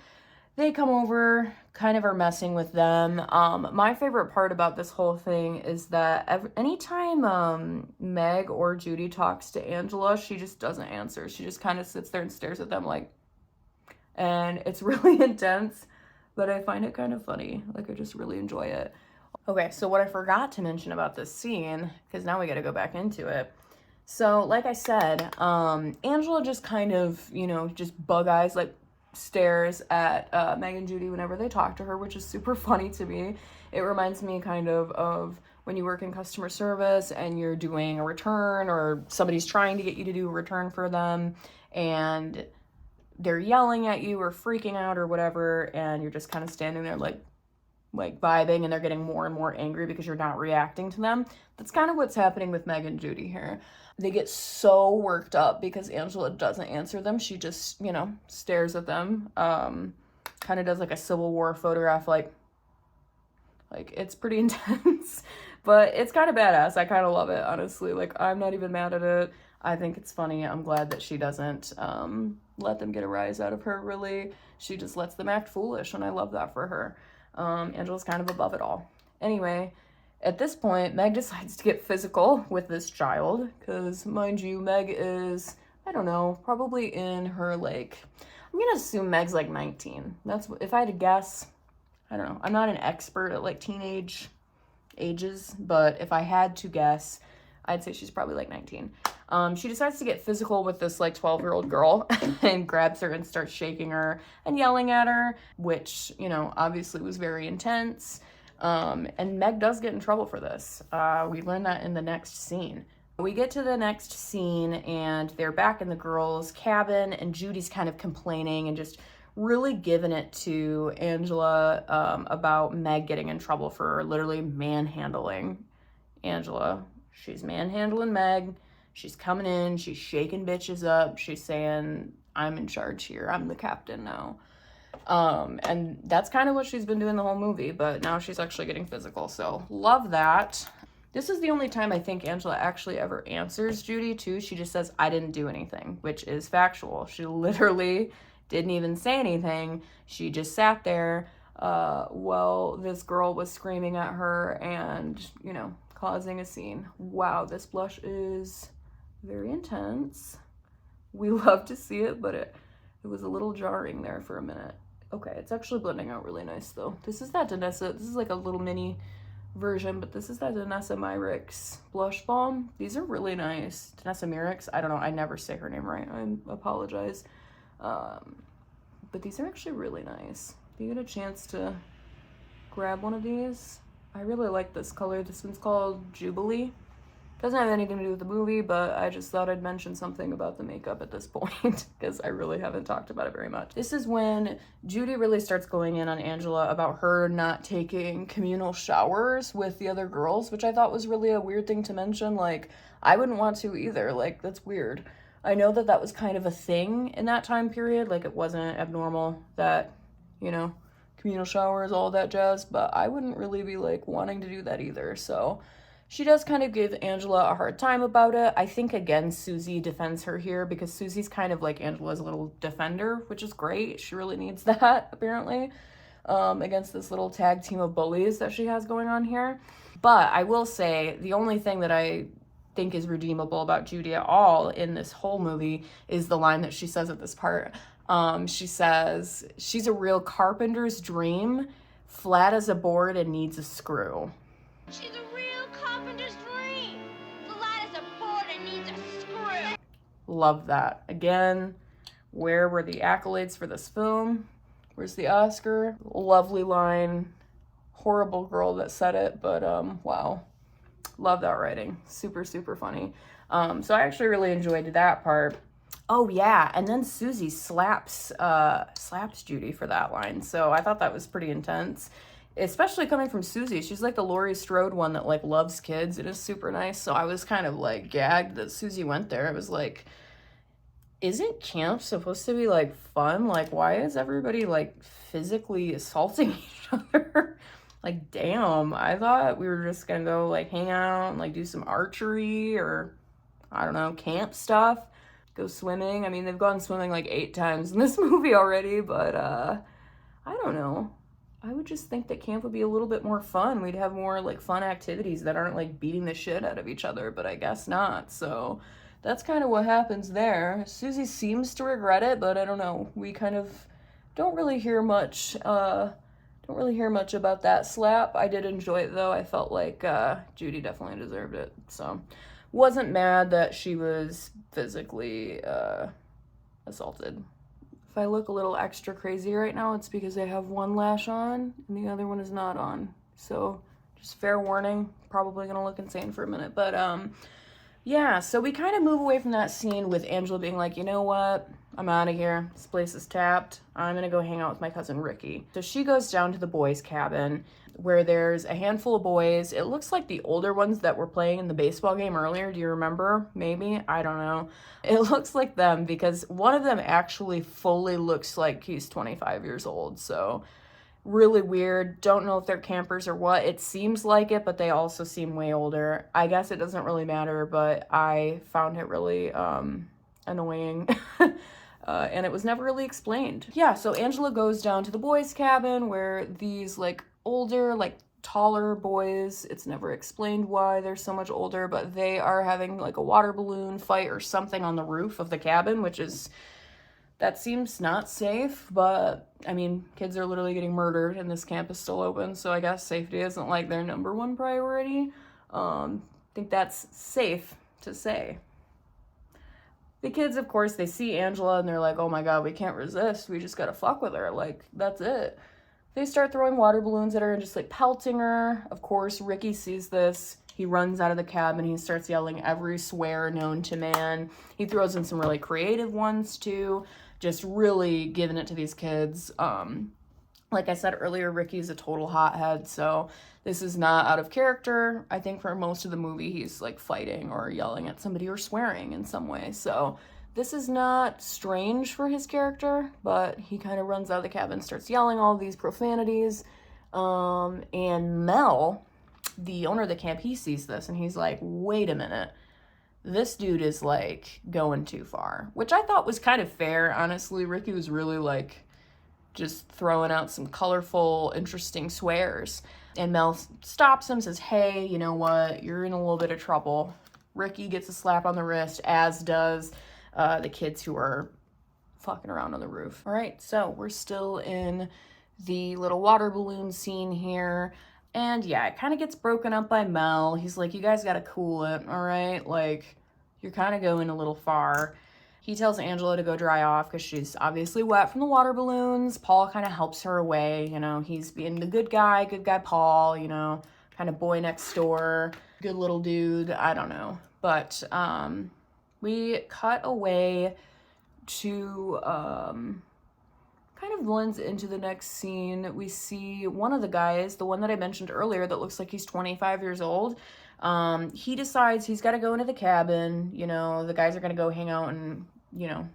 they come over, kind of are messing with them. My favorite part about this whole thing is that anytime Meg or Judy talks to Angela, she just doesn't answer. She just kind of sits there and stares at them like, and it's really intense, but I find it kind of funny. Like, I just really enjoy it. Okay, so what I forgot to mention about this scene, because now we got to go back into it. So, like I said, Angela just kind of, you know, just bug eyes, like, stares at Meg and Judy whenever they talk to her, which is super funny to me. It reminds me kind of when you work in customer service and you're doing a return, or somebody's trying to get you to do a return for them, and they're yelling at you or freaking out or whatever, and you're just kind of standing there like vibing, and they're getting more and more angry because you're not reacting to them. That's kind of what's happening with Meg and Judy here. They get so worked up because Angela doesn't answer them. She just, you know, stares at them. Kind of does like a Civil War photograph, like it's pretty intense, but it's kind of badass. I kind of love it, honestly. Like, I'm not even mad at it. I think it's funny. I'm glad that she doesn't let them get a rise out of her, really. She just lets them act foolish, and I love that for her. Angela's kind of above it all. Anyway, at this point, Meg decides to get physical with this child, because, mind you, Meg is, I don't know, probably in her, like, I'm gonna assume Meg's like 19. That's, if I had to guess, I don't know. I'm not an expert at like teenage ages, but if I had to guess, I'd say she's probably like 19. She decides to get physical with this like 12-year-old girl and grabs her and starts shaking her and yelling at her, which, you know, obviously was very intense. And Meg does get in trouble for this. We learn that in the next scene. We get to the next scene, and they're back in the girls' cabin, and Judy's kind of complaining and just really giving it to Angela about Meg getting in trouble for literally manhandling Angela. She's manhandling Meg. She's coming in. She's shaking bitches up. She's saying, I'm in charge here. I'm the captain now. And that's kind of what she's been doing the whole movie, but now she's actually getting physical. So love that. This is the only time I think Angela actually ever answers Judy, too. She just says, I didn't do anything, which is factual. She literally didn't even say anything. She just sat there while this girl was screaming at her and, you know, causing a scene. Wow, this blush is very intense. We love to see it, but it was a little jarring there for a minute. Okay, it's actually blending out really nice, though. This is that Danessa. This is like a little mini version, but this is that Danessa Myricks blush balm. These are really nice. Danessa Myricks. I don't know. I never say her name right. I apologize. But these are actually really nice. If you get a chance to grab one of these, I really like this color. This one's called Jubilee. Doesn't have anything to do with the movie, but I just thought I'd mention something about the makeup at this point because I really haven't talked about it very much. This is when Judy really starts going in on Angela about her not taking communal showers with the other girls, which I thought was really a weird thing to mention. Like, I wouldn't want to either. Like, that's weird. I know that that was kind of a thing in that time period. Like, it wasn't abnormal that, you know, communal showers, all that jazz, but I wouldn't really be, like, wanting to do that either, so... She does kind of give Angela a hard time about it. I think, again, Susie defends her here because Susie's kind of like Angela's little defender, which is great. She really needs that, apparently, against this little tag team of bullies that she has going on here. But I will say the only thing that I think is redeemable about Judy at all in this whole movie is the line that she says at this part. She says, she's a real carpenter's dream, flat as a board and needs a screw. She's a real carpenter's dream. Flat as a board and needs a screw. Love that. Again, where were the accolades for this film? Where's the Oscar? Lovely line. Horrible girl that said it, but wow. Love that writing. Super, super funny. So I actually really enjoyed that part. Oh yeah, and then Susie slaps Judy for that line. So I thought that was pretty intense. Especially coming from Susie. She's like the Laurie Strode one that like loves kids. It is super nice. So I was kind of like gagged that Susie went there. It was like, isn't camp supposed to be like fun? Like, why is everybody like physically assaulting each other? Like, damn, I thought we were just gonna go like hang out and like do some archery or I don't know, camp stuff, go swimming. I mean, they've gone swimming like 8 times in this movie already, but I don't know. I would just think that camp would be a little bit more fun. We'd have more like fun activities that aren't like beating the shit out of each other, but I guess not. So that's kind of what happens there. Susie seems to regret it, but I don't know. We kind of don't really hear much about that slap. I did enjoy it though. I felt like Judy definitely deserved it. So wasn't mad that she was physically assaulted. If I look a little extra crazy right now, it's because I have one lash on and the other one is not on. So just fair warning, probably gonna look insane for a minute. But yeah, so we kind of move away from that scene with Angela being like, you know what? I'm out of here. This place is tapped. I'm gonna go hang out with my cousin Ricky. So she goes down to the boys' cabin where there's a handful of boys. It looks like the older ones that were playing in the baseball game earlier. Do you remember? Maybe? I don't know. It looks like them because one of them actually fully looks like he's 25 years old. So really weird. Don't know if they're campers or what. It seems like it, but they also seem way older. I guess it doesn't really matter, but I found it really annoying. And it was never really explained. Yeah, so Angela goes down to the boys' cabin where these like older, like taller boys, it's never explained why they're so much older, but they are having like a water balloon fight or something on the roof of the cabin, which is, that seems not safe, but I mean, kids are literally getting murdered and this camp is still open, so I guess safety isn't like their #1 priority. I think that's safe to say. The kids, of course, they see Angela and they're like, oh my god, we can't resist. We just gotta fuck with her. Like, that's it. They start throwing water balloons at her and just like pelting her. Of course, Ricky sees this. He runs out of the cabin. He starts yelling every swear known to man. He throws in some really creative ones too. Just really giving it to these kids. Like I said earlier, Ricky's a total hothead, so this is not out of character. I think for most of the movie, he's like fighting or yelling at somebody or swearing in some way. So this is not strange for his character, but he kind of runs out of the cabin, starts yelling all these profanities. And Mel, the owner of the camp, he sees this and he's like, wait a minute. This dude is like going too far, which I thought was kind of fair. Honestly, Ricky was really like just throwing out some colorful, interesting swears. And Mel stops him, says, hey, you know what? You're in a little bit of trouble. Ricky gets a slap on the wrist, as does the kids who are fucking around on the roof. All right, so we're still in the little water balloon scene here. And yeah, it kind of gets broken up by Mel. He's like, you guys gotta cool it, all right? Like, you're kind of going a little far. He tells Angela to go dry off because she's obviously wet from the water balloons. Paul kind of helps her away, you know. He's being the good guy Paul, you know, kind of boy next door, good little dude, I don't know. But we cut away to kind of blends into the next scene. We see one of the guys, the one that I mentioned earlier that looks like he's 25 years old. He decides he's got to go into the cabin. You know, the guys are going to go hang out and, you know,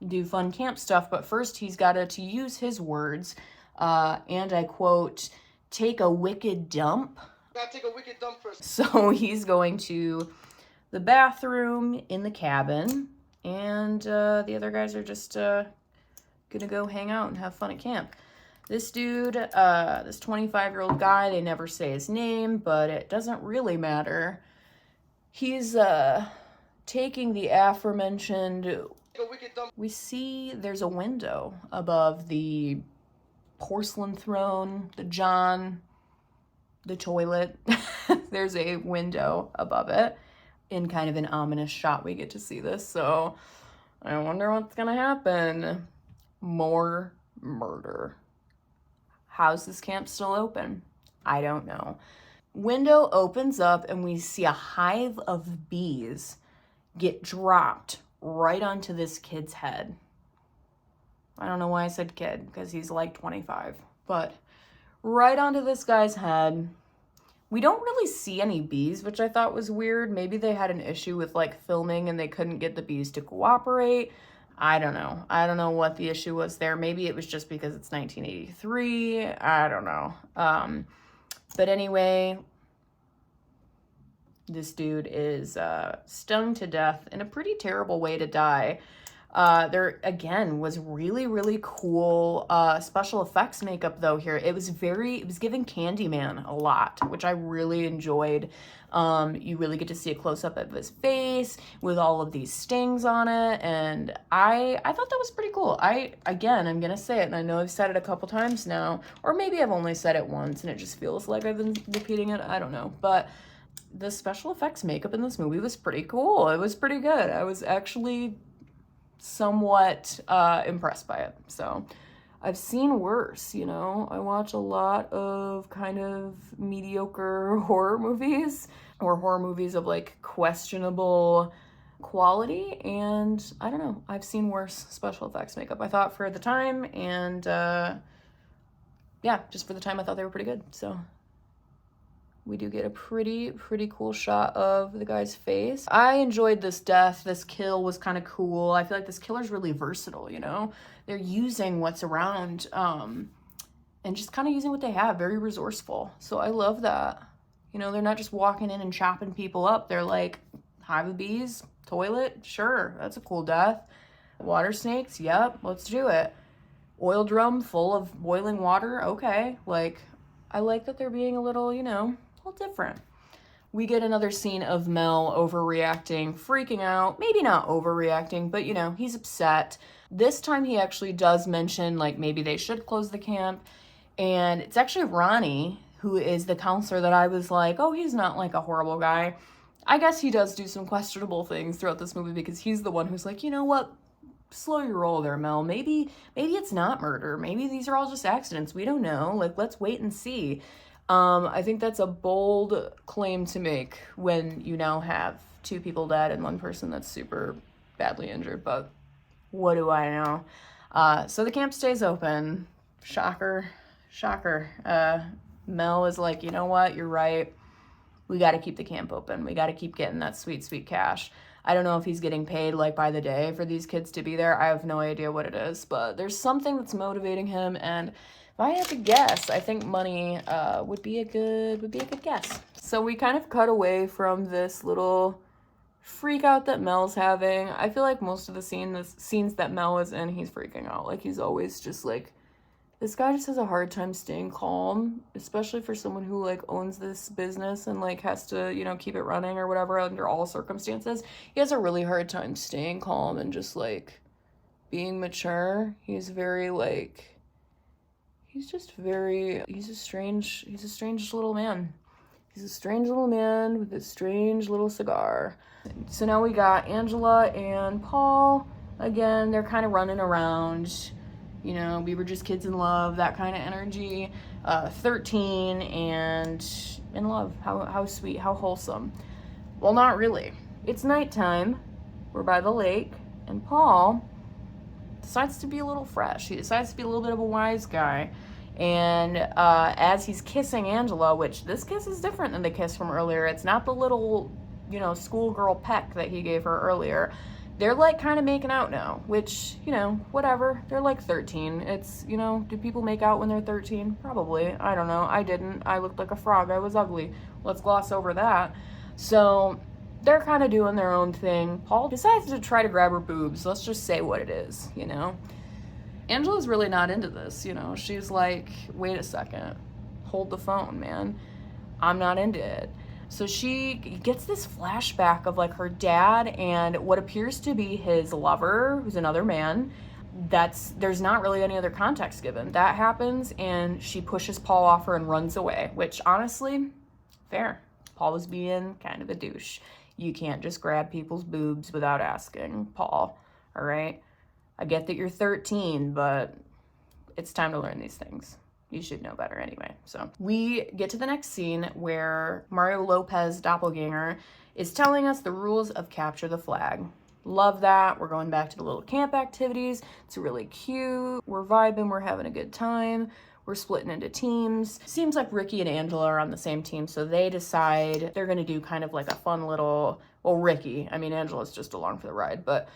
do fun camp stuff. But first he's got to use his words, and I quote, take a wicked dump. Gotta take a wicked dump first. So he's going to the bathroom in the cabin, and the other guys are just gonna go hang out and have fun at camp. This dude, this 25-year-old guy, they never say his name, but it doesn't really matter. He's taking the aforementioned, we see there's a window above the porcelain throne, the John, the toilet. There's a window above it. In kind of an ominous shot, we get to see this, so I wonder what's gonna happen. More murder. How's this camp still open? I don't know. Window opens up and we see a hive of bees get dropped right onto this kid's head. I don't know why I said kid, because he's like 25, but right onto this guy's head. We don't really see any bees, which I thought was weird. Maybe they had an issue with like filming and they couldn't get the bees to cooperate. I don't know. I don't know what the issue was there. Maybe it was just because it's 1983. I don't know. But anyway, this dude is stung to death in a pretty terrible way to die. There, again, was really, really cool special effects makeup, though, here. It was giving Candyman a lot, which I really enjoyed. You really get to see a close-up of his face with all of these stings on it, and I thought that was pretty cool. Again, I'm gonna say it, and I know I've said it a couple times now, or maybe I've only said it once, and it just feels like I've been repeating it. I don't know, but the special effects makeup in this movie was pretty cool. It was pretty good. I was actually somewhat impressed by it. So I've seen worse, you know. I watch a lot of kind of mediocre horror movies, or horror movies of like questionable quality, and I don't know, I've seen worse special effects makeup, I thought, for the time, and yeah, just for the time I thought they were pretty good. So we do get a pretty cool shot of the guy's face. I enjoyed this death. This kill was kind of cool. I feel like this killer's really versatile, you know? They're using what's around and just kind of using what they have. Very resourceful. So I love that. You know, they're not just walking in and chopping people up. They're like, hive of bees, toilet, sure, that's a cool death. Water snakes, yep, let's do it. Oil drum full of boiling water, okay. Like, I like that they're being a little, you know, a little different. We get another scene of Mel overreacting, freaking out. Maybe not overreacting, but, you know, he's upset. This time he actually does mention, like, maybe they should close the camp. And it's actually Ronnie, who is the counselor that I was like, oh, he's not, like, a horrible guy. I guess he does do some questionable things throughout this movie, because he's the one who's like, you know what? Slow your roll there, Mel. Maybe it's not murder. Maybe these are all just accidents. We don't know. Like, let's wait and see. I think that's a bold claim to make when you now have 2 people dead and 1 person that's super badly injured, but what do I know? So the camp stays open. Shocker. Mel is like, you know what? You're right. We got to keep the camp open. We got to keep getting that sweet, sweet cash. I don't know if he's getting paid like by the day for these kids to be there. I have no idea what it is, but there's something that's motivating him, and if I had to guess, I think money would be a good guess. So we kind of cut away from this little freak out that Mel's having. I feel like most of the scenes that Mel is in, he's freaking out. Like, he's always just like, this guy just has a hard time staying calm, especially for someone who like owns this business and like has to, you know, keep it running or whatever under all circumstances. He has a really hard time staying calm and just like being mature. He's very like, he's a strange little man. He's a strange little man with a strange little cigar. So now we got Angela and Paul. Again, they're kind of running around. You know, we were just kids in love, that kind of energy. 13 and in love. How sweet, how wholesome. Well, not really. It's nighttime. We're by the lake. And Paul decides to be a little fresh. He decides to be a little bit of a wise guy. And as he's kissing Angela, which this kiss is different than the kiss from earlier. It's not the little, you know, schoolgirl peck that he gave her earlier. They're like kind of making out now, which, you know, whatever. They're like 13. It's, you know, do people make out when they're 13? Probably. I don't know. I didn't. I looked like a frog. I was ugly. Let's gloss over that. So they're kind of doing their own thing. Paul decides to try to grab her boobs. Let's just say what it is, you know. Angela's really not into this, you know. She's like, wait a second. Hold the phone, man. I'm not into it. So she gets this flashback of like her dad and what appears to be his lover, who's another man. There's not really any other context given. That happens and she pushes Paul off her and runs away, which honestly, fair. Paul was being kind of a douche. You can't just grab people's boobs without asking, Paul, all right? I get that you're 13, but it's time to learn these things. You should know better anyway. So we get to the next scene where Mario Lopez doppelganger is telling us the rules of capture the flag. Love that. We're going back to the little camp activities. It's really cute. We're vibing. We're having a good time. We're splitting into teams. Seems like Ricky and Angela are on the same team, so they decide they're gonna do kind of like a fun little, well, Ricky, I mean, Angela's just along for the ride, but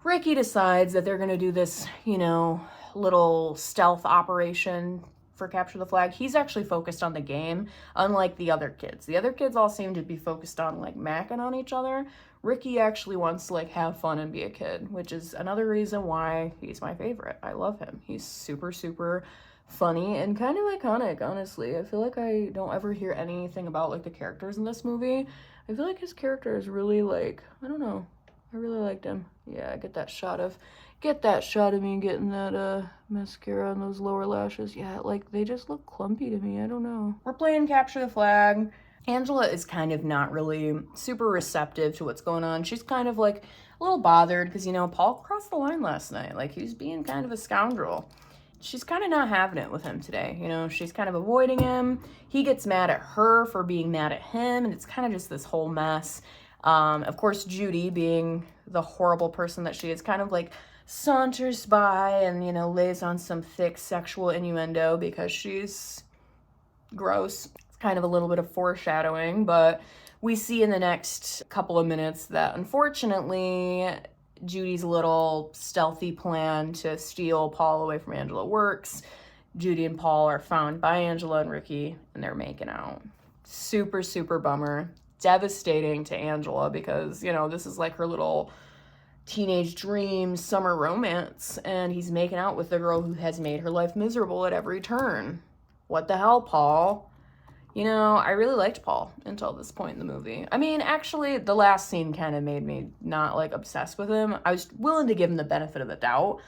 Ricky decides that they're gonna do this, you know, little stealth operation for capture the flag. He's actually focused on the game, unlike the other kids. The other kids all seem to be focused on like macking on each other. Ricky actually wants to like have fun and be a kid, which is another reason why he's my favorite. I love him. He's super, super funny and kind of iconic, honestly. I feel like I don't ever hear anything about like the characters in this movie. I feel like his character is really like, I don't know. I really liked him. Yeah, get that shot of me getting that mascara on those lower lashes. Yeah, like they just look clumpy to me. I don't know. We're playing capture the flag. Angela is kind of not really super receptive to what's going on. She's kind of like a little bothered because, you know, Paul crossed the line last night. Like, he was being kind of a scoundrel. She's kind of not having it with him today. You know, she's kind of avoiding him. He gets mad at her for being mad at him, and it's kind of just this whole mess. Of course, Judy, being the horrible person that she is, kind of like saunters by and, you know, lays on some thick sexual innuendo because she's gross. It's kind of a little bit of foreshadowing, but we see in the next couple of minutes that unfortunately Judy's little stealthy plan to steal Paul away from Angela works. Judy and Paul are found by Angela and Ricky, and they're making out. Super, super bummer. Devastating to Angela because, you know, this is like her little teenage dream summer romance, and he's making out with the girl who has made her life miserable at every turn. What the hell, Paul? You know, I really liked Paul until this point in the movie. I mean, actually, the last scene kind of made me not, like, obsessed with him. I was willing to give him the benefit of the doubt,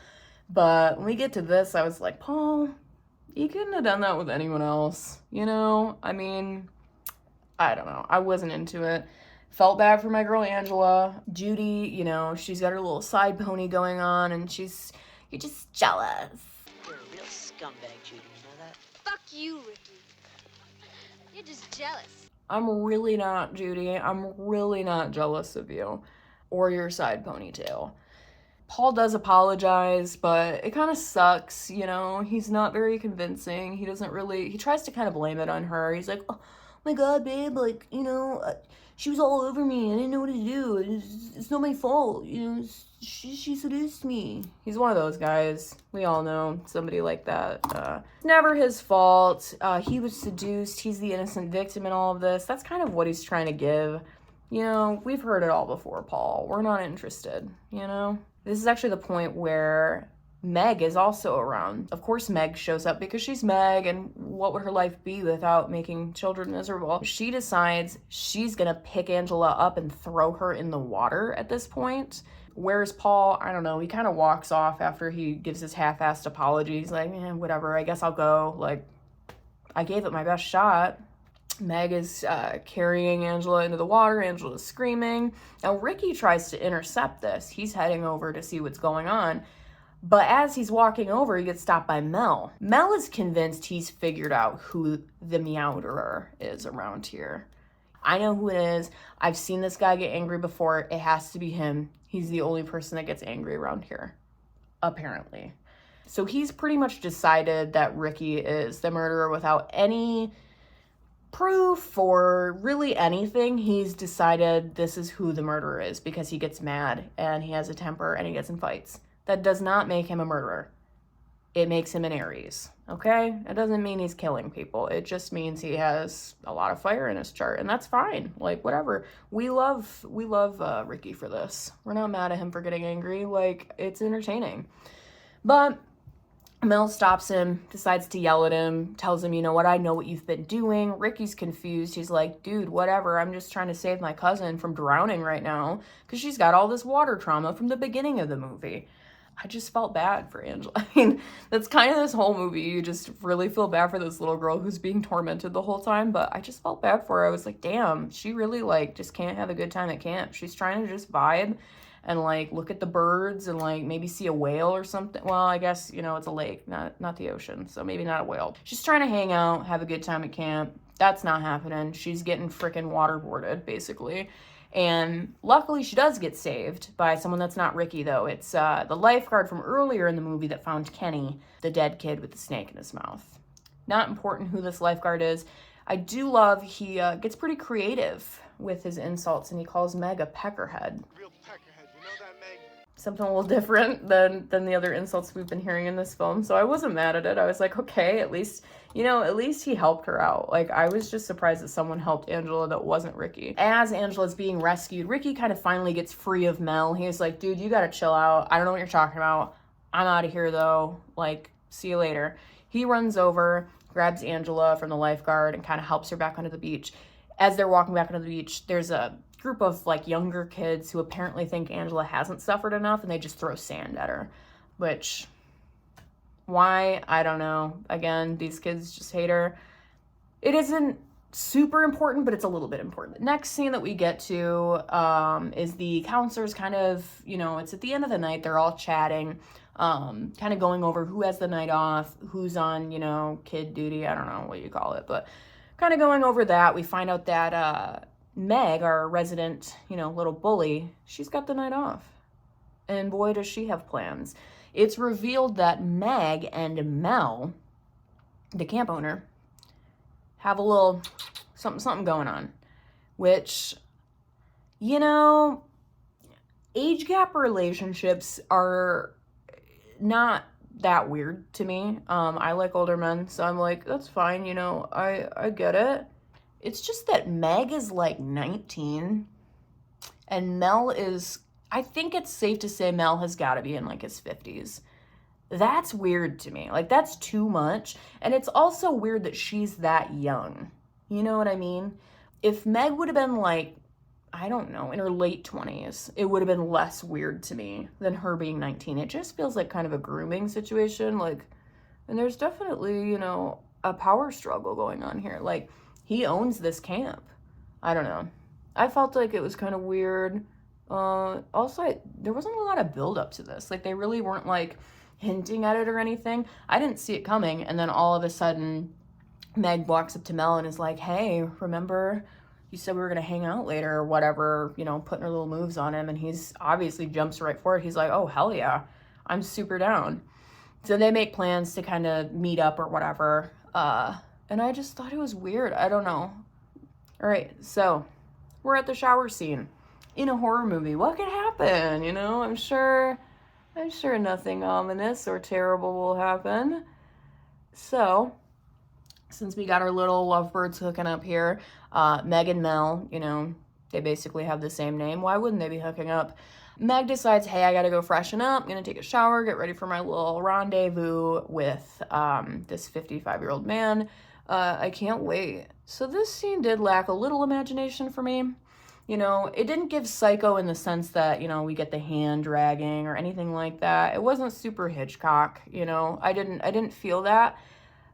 but when we get to this, I was like, Paul, you couldn't have done that with anyone else, you know? I mean, I don't know. I wasn't into it. Felt bad for my girl Angela. Judy, you know, she's got her little side pony going on, and you're just jealous. You're a real scumbag, Judy, you know that? Fuck you, Ricky. You're just jealous. I'm really not, Judy. I'm really not jealous of you or your side ponytail. Paul does apologize, but it kind of sucks, you know? He's not very convincing. He tries to kind of blame it on her. He's like, oh my God, babe, like, you know, she was all over me. I didn't know what to do. It's not my fault. You know, she seduced me. He's one of those guys. We all know somebody like that. Never his fault. He was seduced. He's the innocent victim in all of this. That's kind of what he's trying to give. You know, we've heard it all before, Paul. We're not interested, you know? This is actually the point where Meg is also around. Of course Meg shows up because she's Meg, and what would her life be without making children miserable? She decides she's gonna pick Angela up and throw her in the water at this point. Where's Paul? I don't know. He kind of walks off after he gives his half-assed apology. He's like, whatever, I guess I'll go. Like, I gave it my best shot. Meg is carrying Angela into the water. Angela's screaming. Now, Ricky tries to intercept this. He's heading over to see what's going on. But as he's walking over, he gets stopped by Mel. Mel is convinced he's figured out who the meowderer is around here. I know who it is. I've seen this guy get angry before. It has to be him. He's the only person that gets angry around here, apparently. So he's pretty much decided that Ricky is the murderer without any proof or really anything. He's decided this is who the murderer is because he gets mad and he has a temper and he gets in fights. That does not make him a murderer. It makes him an Aries, okay? It doesn't mean he's killing people. It just means he has a lot of fire in his chart, and that's fine. Like, whatever. We love Ricky for this. We're not mad at him for getting angry. Like, it's entertaining. But Mel stops him, decides to yell at him, tells him, you know what, I know what you've been doing. Ricky's confused. He's like, dude, whatever. I'm just trying to save my cousin from drowning right now because she's got all this water trauma from the beginning of the movie. I just felt bad for Angela. I mean, that's kind of this whole movie. You just really feel bad for this little girl who's being tormented the whole time, but I just felt bad for her. I was like, damn, she really, like, just can't have a good time at camp. She's trying to just vibe and, like, look at the birds and, like, maybe see a whale or something. Well, I guess, you know, it's a lake, not the ocean, so maybe not a whale. She's trying to hang out, have a good time at camp. That's not happening. She's getting freaking waterboarded, basically. And luckily she does get saved by someone that's not Ricky, though. It's the lifeguard from earlier in the movie that found Kenny, the dead kid with the snake in his mouth. Not important who this lifeguard is. I do love he gets pretty creative with his insults, and he calls Meg a peckerhead. Real peckerhead, you know that, Meg? Something a little different than the other insults we've been hearing in this film, so I wasn't mad at it. I was like, okay, at least he helped her out. Like, I was just surprised that someone helped Angela that wasn't Ricky. As Angela's being rescued, Ricky kind of finally gets free of Mel. He's like, dude, you gotta chill out. I don't know what you're talking about. I'm out of here, though. Like, see you later. He runs over, grabs Angela from the lifeguard, and kind of helps her back onto the beach. As they're walking back onto the beach, there's a group of, like, younger kids who apparently think Angela hasn't suffered enough, and they just throw sand at her. Which, why? I don't know. Again, these kids just hate her. It isn't super important, but it's a little bit important. The next scene that we get to is the counselors kind of, you know, it's at the end of the night. They're all chatting, kind of going over who has the night off, who's on, you know, kid duty. I don't know what you call it, but kind of going over that. We find out that Meg, our resident, you know, little bully, she's got the night off. And boy, does she have plans. It's revealed that Meg and Mel, the camp owner, have a little something going on. Which, you know, age gap relationships are not that weird to me. I like older men, so I'm like, that's fine, you know, I get it. It's just that Meg is like 19 and Mel is, I think it's safe to say Mel has got to be in like his 50s. That's weird to me. Like, that's too much. And it's also weird that she's that young. You know what I mean? If Meg would have been like, I don't know, in her late 20s, it would have been less weird to me than her being 19. It just feels like kind of a grooming situation. Like, and there's definitely, you know, a power struggle going on here. Like, he owns this camp. I don't know. I felt like it was kind of weird. Also, there wasn't a lot of build up to this. Like, they really weren't like hinting at it or anything. I didn't see it coming. And then all of a sudden, Meg walks up to Mel and is like, hey, remember you said we were going to hang out later or whatever, you know, putting her little moves on him. And he's obviously jumps right for it. He's like, oh, hell yeah, I'm super down. So they make plans to kind of meet up or whatever. And I just thought it was weird. I don't know. All right, so we're at the shower scene in a horror movie. What could happen? You know, I'm sure nothing ominous or terrible will happen. So, since we got our little lovebirds hooking up here, Meg and Mel, you know, they basically have the same name. Why wouldn't they be hooking up? Meg decides, hey, I gotta go freshen up. I'm gonna take a shower, get ready for my little rendezvous with this 55-year-old man. I can't wait. So this scene did lack a little imagination for me. You know, it didn't give Psycho in the sense that, you know, we get the hand dragging or anything like that. It wasn't super Hitchcock, you know. I didn't feel that.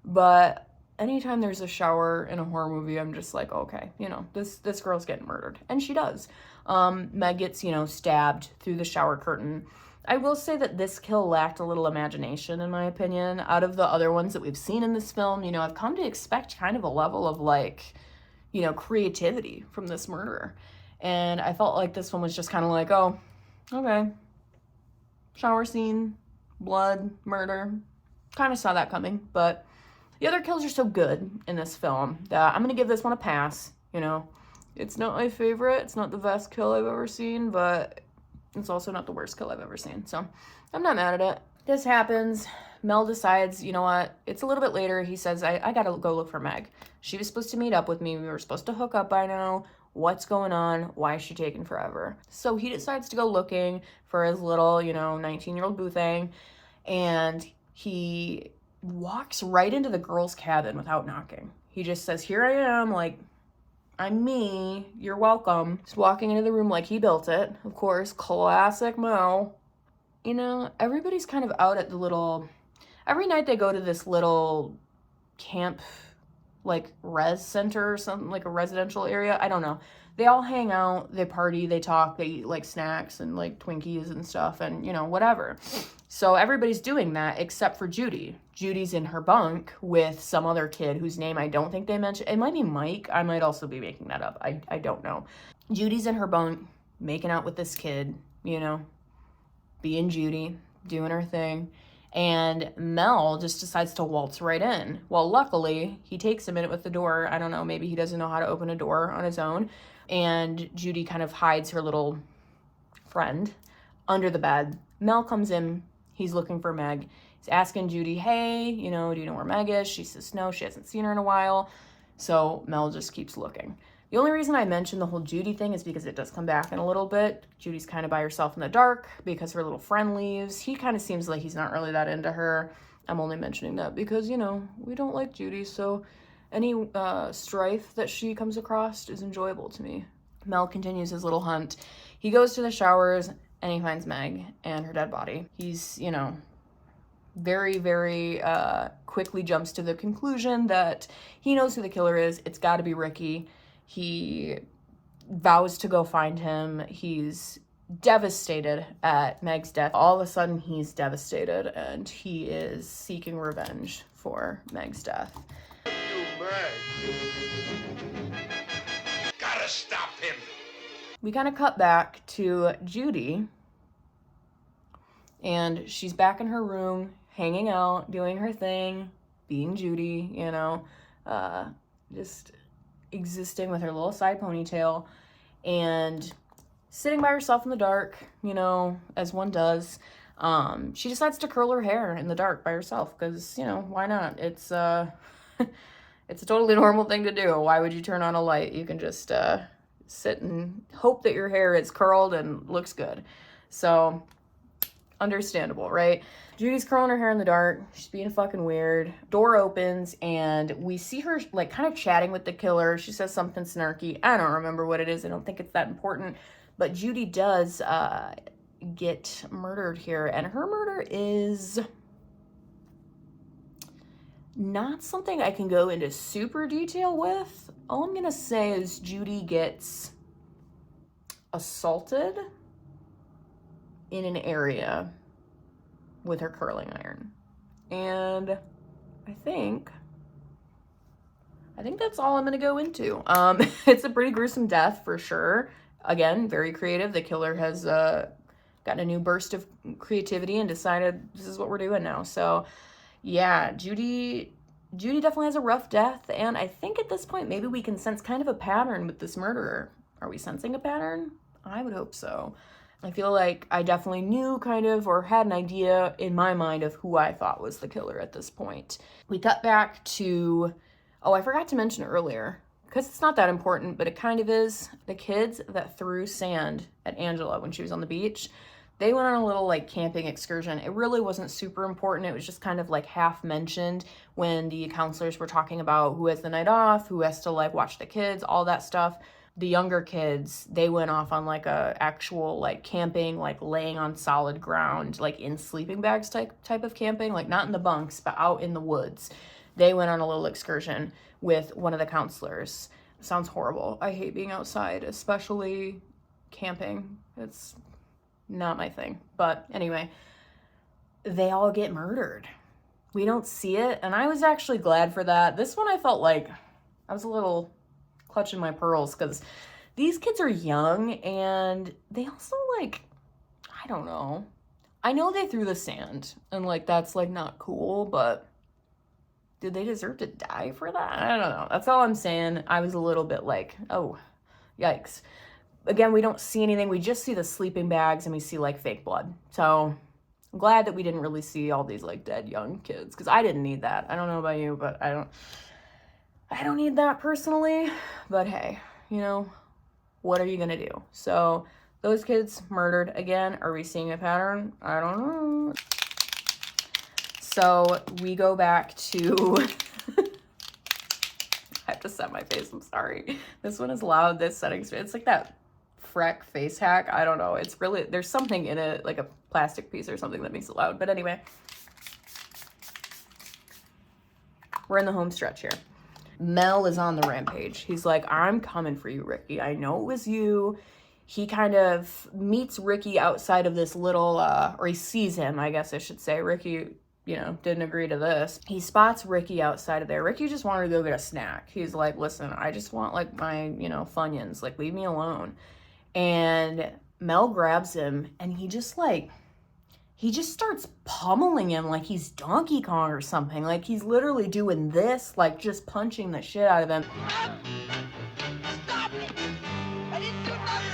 But anytime there's a shower in a horror movie, I'm just like, okay, you know, this girl's getting murdered. And she does. Meg gets, you know, stabbed through the shower curtain. I will say that this kill lacked a little imagination, in my opinion. Out of the other ones that we've seen in this film, you know, I've come to expect kind of a level of, like, you know, creativity from this murderer. And I felt like this one was just kind of like, oh, okay. Shower scene, blood, murder. Kind of saw that coming, but the other kills are so good in this film that I'm going to give this one a pass, you know. It's not my favorite. It's not the best kill I've ever seen, but it's also not the worst kill I've ever seen. So I'm not mad at it. This happens. Mel decides, you know what, it's a little bit later. He says, I got to go look for Meg. She was supposed to meet up with me. We were supposed to hook up by now. What's going on? Why is she taking forever? So he decides to go looking for his little, you know, 19-year-old boo thing. And he walks right into the girl's cabin without knocking. He just says, here I am, like, I'm me, you're welcome. He's walking into the room like he built it. Of course, classic Mel. You know, everybody's kind of out at the little, every night they go to this little camp, like res center or something, like a residential area. I don't know. They all hang out, they party, they talk, they eat like snacks and like Twinkies and stuff and, you know, whatever. So everybody's doing that except for Judy. Judy's in her bunk with some other kid whose name I don't think they mentioned. It might be Mike. I might also be making that up. I don't know. Judy's in her bunk making out with this kid, you know, being Judy, doing her thing. And Mel just decides to waltz right in. Well, luckily, he takes a minute with the door. I don't know, maybe he doesn't know how to open a door on his own. And Judy kind of hides her little friend under the bed. Mel comes in. He's looking for Meg. He's asking Judy, hey, you know, do you know where Meg is? She says no, she hasn't seen her in a while. So Mel just keeps looking. The only reason I mentioned the whole Judy thing is because it does come back in a little bit. Judy's kind of by herself in the dark because her little friend leaves. He kind of seems like he's not really that into her. I'm only mentioning that because, you know, we don't like Judy, so any strife that she comes across is enjoyable to me. Mel continues his little hunt. He goes to the showers and he finds Meg and her dead body. He's, you know, very, very quickly jumps to the conclusion that he knows who the killer is. It's got to be Ricky. He vows to go find him. He's devastated at Meg's death. All of a sudden, he's devastated, and he is seeking revenge for Meg's death. You, Meg. Gotta stop him. We kind of cut back to Judy, and she's back in her room, hanging out, doing her thing, being Judy, you know, just existing with her little side ponytail and sitting by herself in the dark, you know, as one does. She decides to curl her hair in the dark by herself because, you know, why not? It's it's a totally normal thing to do. Why would you turn on a light? You can just sit and hope that your hair is curled and looks good. So understandable, right? Judy's curling her hair in the dark. She's being fucking weird. Door opens and we see her like kind of chatting with the killer. She says something snarky. I don't remember what it is. I don't think it's that important. But Judy does get murdered here. And her murder is not something I can go into super detail with. All I'm going to say is Judy gets assaulted in an area with her curling iron. And I think that's all I'm gonna go into. It's a pretty gruesome death for sure. Again, very creative. The killer has gotten a new burst of creativity and decided this is what we're doing now. So yeah, Judy definitely has a rough death, and I think at this point maybe we can sense kind of a pattern with this murderer. Are we sensing a pattern? I would hope so. I feel like I definitely knew kind of, or had an idea in my mind of who I thought was the killer at this point. We cut back to, oh, I forgot to mention earlier, because it's not that important, but it kind of is. The kids that threw sand at Angela when she was on the beach, they went on a little like camping excursion. It really wasn't super important. It was just kind of like half mentioned when the counselors were talking about who has the night off, who has to like watch the kids, all that stuff. The younger kids, they went off on like a actual like camping, like laying on solid ground, like in sleeping bags type of camping, like not in the bunks, but out in the woods. They went on a little excursion with one of the counselors. Sounds horrible. I hate being outside, especially camping. It's not my thing. But anyway, they all get murdered. We don't see it, and I was actually glad for that. This one I felt like I was a little clutching my pearls because these kids are young and they also like, I don't know. I know they threw the sand and like that's like not cool, but did they deserve to die for that? I don't know. That's all I'm saying. I was a little bit like, oh, yikes. Again, we don't see anything. We just see the sleeping bags and we see like fake blood. So I'm glad that we didn't really see all these like dead young kids because I didn't need that. I don't know about you, but I don't need that personally, but hey, you know, what are you gonna do? So those kids murdered again. Are we seeing a pattern? I don't know. So we go back to, I have to set my face, I'm sorry. This one is loud, this setting's, it's like that Freck face hack. I don't know. It's really, there's something in it, like a plastic piece or something that makes it loud. But anyway, we're in the home stretch here. Mel is on the rampage. He's like, I'm coming for you, Ricky. I know it was you. He kind of meets Ricky outside of this little, or he sees him, I guess I should say. Ricky, you know, didn't agree to this. He spots Ricky outside of there. Ricky just wanted to go get a snack. He's like, listen, I just want like my, you know, Funyuns. Like, leave me alone. And Mel grabs him and he just starts pummeling him like he's Donkey Kong or something. Like he's literally doing this, like just punching the shit out of him. Stop it! I didn't do nothing!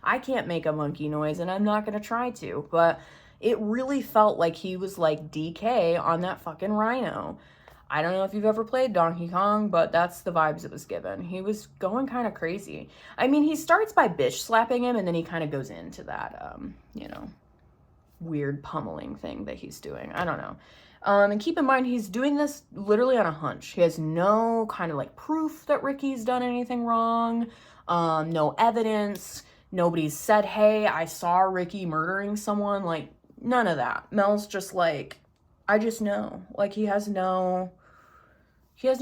I can't make a monkey noise and I'm not gonna try to, but it really felt like he was like DK on that fucking rhino. I don't know if you've ever played Donkey Kong, but that's the vibes it was given. He was going kind of crazy. I mean, he starts by bitch slapping him, and then he kind of goes into that, you know, weird pummeling thing that he's doing. I don't know. And keep in mind, he's doing this literally on a hunch. He has no kind of like proof that Ricky's done anything wrong. No evidence. Nobody's said, hey, I saw Ricky murdering someone. Like, none of that. Mel's just like, I just know. Like, he has no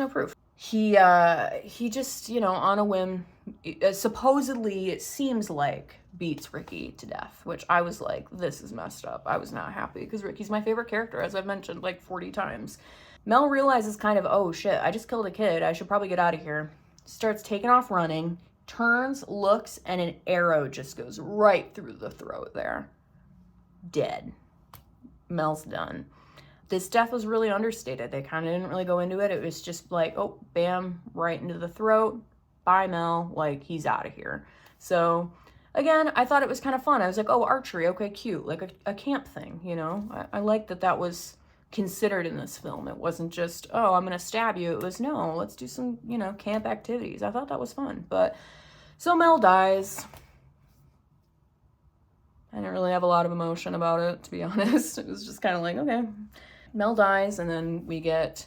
proof. He just, you know, on a whim, supposedly it seems like beats Ricky to death, which I was like, this is messed up. I was not happy because Ricky's my favorite character, as I've mentioned like 40 times. Mel realizes kind of, oh shit, I just killed a kid. I should probably get out of here. Starts taking off running, turns, looks, and an arrow just goes right through the throat there. Dead. Mel's done. This death was really understated. They kind of didn't really go into it. It was just like, oh, bam, right into the throat. Bye, Mel. Like, he's out of here. So, again, I thought it was kind of fun. I was like, oh, archery. Okay, cute. Like a camp thing, you know? I like that that was considered in this film. It wasn't just, oh, I'm going to stab you. It was, no, let's do some, you know, camp activities. I thought that was fun. But, so Mel dies. I didn't really have a lot of emotion about it, to be honest. It was just kind of like, okay. Mel dies, and then we get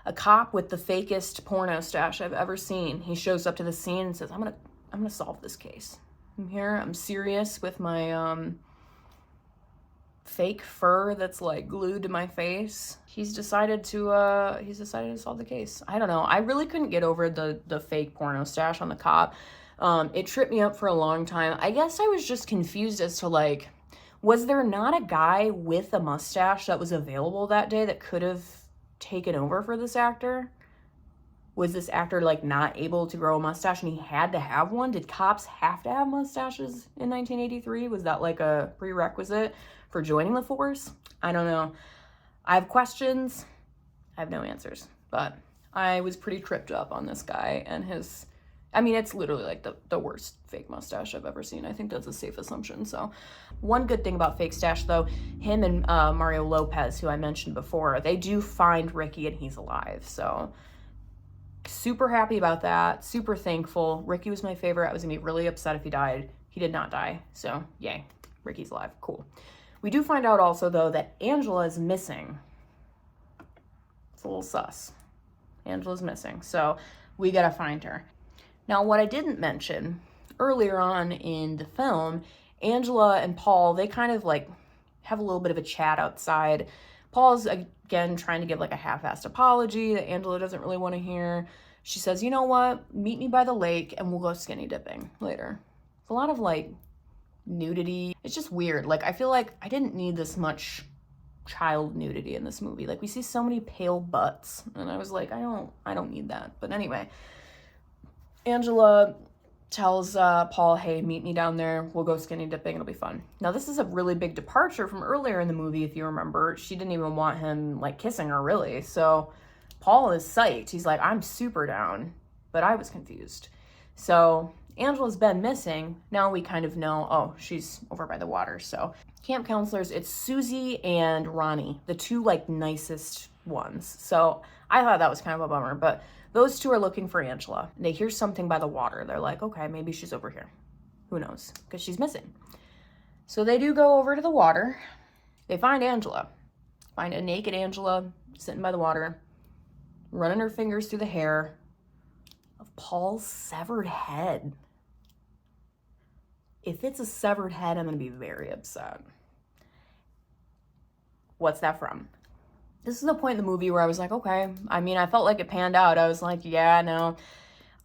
a cop with the fakest porno stash I've ever seen. He shows up to the scene and says, I'm gonna solve this case. I'm here, I'm serious with my fake fur that's like glued to my face. He's decided to solve the case. I don't know. I really couldn't get over the fake porno stash on the cop. It tripped me up for a long time. I guess I was just confused as to like, was there not a guy with a mustache that was available that day that could have taken over for this actor? Was this actor like not able to grow a mustache and he had to have one? Did cops have to have mustaches in 1983? Was that like a prerequisite for joining the force? I don't know. I have questions. I have no answers. But I was pretty tripped up on this guy and his I mean, it's literally like the worst fake mustache I've ever seen. I think that's a safe assumption. So one good thing about Fake Stash, though, him and Mario Lopez, who I mentioned before, they do find Ricky and he's alive. So super happy about that. Super thankful. Ricky was my favorite. I was going to be really upset if he died. He did not die. So yay. Ricky's alive. Cool. We do find out also, though, that Angela is missing. It's a little sus. Angela's missing. So we got to find her. Now, what I didn't mention earlier on in the film, Angela and Paul, they kind of like have a little bit of a chat outside. Paul's again trying to give like a half-assed apology that Angela doesn't really want to hear. She says, you know what, meet me by the lake and we'll go skinny dipping later. It's a lot of like nudity. It's just weird. Like, I feel like I didn't need this much child nudity in this movie. Like, we see so many pale butts and I was like, I don't need that. But anyway, Angela tells Paul, hey, meet me down there. We'll go skinny dipping. It'll be fun. Now, this is a really big departure from earlier in the movie, if you remember. She didn't even want him, like, kissing her, really. So Paul is psyched. He's like, I'm super down. But I was confused. So Angela's been missing. Now we kind of know, oh, she's over by the water. So camp counselors, it's Susie and Ronnie, the two, like, nicest ones. So I thought that was kind of a bummer, but those two are looking for Angela. They hear something by the water. They're like, okay, maybe she's over here. Who knows? Because she's missing. So they do go over to the water. They find Angela. Find a naked Angela sitting by the water, running her fingers through the hair of Paul's severed head. If it's a severed head, I'm going to be very upset. What's that from? This is the point in the movie where I was like, okay. I mean, I felt like it panned out. I was like, yeah, no.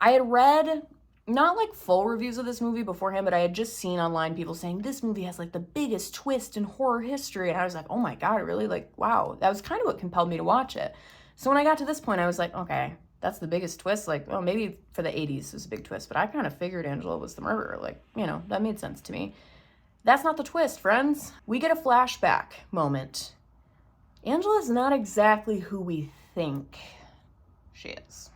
I had read, not like full reviews of this movie beforehand, but I had just seen online people saying this movie has like the biggest twist in horror history. And I was like, oh my God, really? Like, wow. That was kind of what compelled me to watch it. So when I got to this point, I was like, okay, that's the biggest twist. Like, well, maybe for the 80s it was a big twist, but I kind of figured Angela was the murderer. Like, you know, that made sense to me. That's not the twist, friends. We get a flashback moment. Angela's not exactly who we think she is.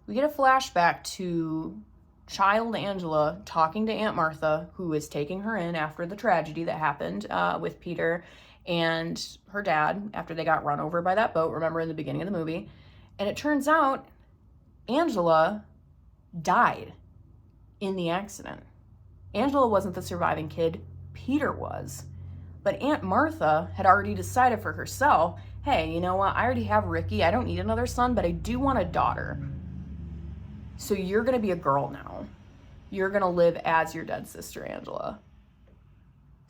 We get a flashback to child Angela talking to Aunt Martha, who is taking her in after the tragedy that happened with Peter and her dad after they got run over by that boat, remember in the beginning of the movie. And it turns out Angela died in the accident. Angela wasn't the surviving kid, Peter was. But Aunt Martha had already decided for herself, hey, you know what? I already have Ricky. I don't need another son, but I do want a daughter. So you're going to be a girl now. You're going to live as your dead sister, Angela.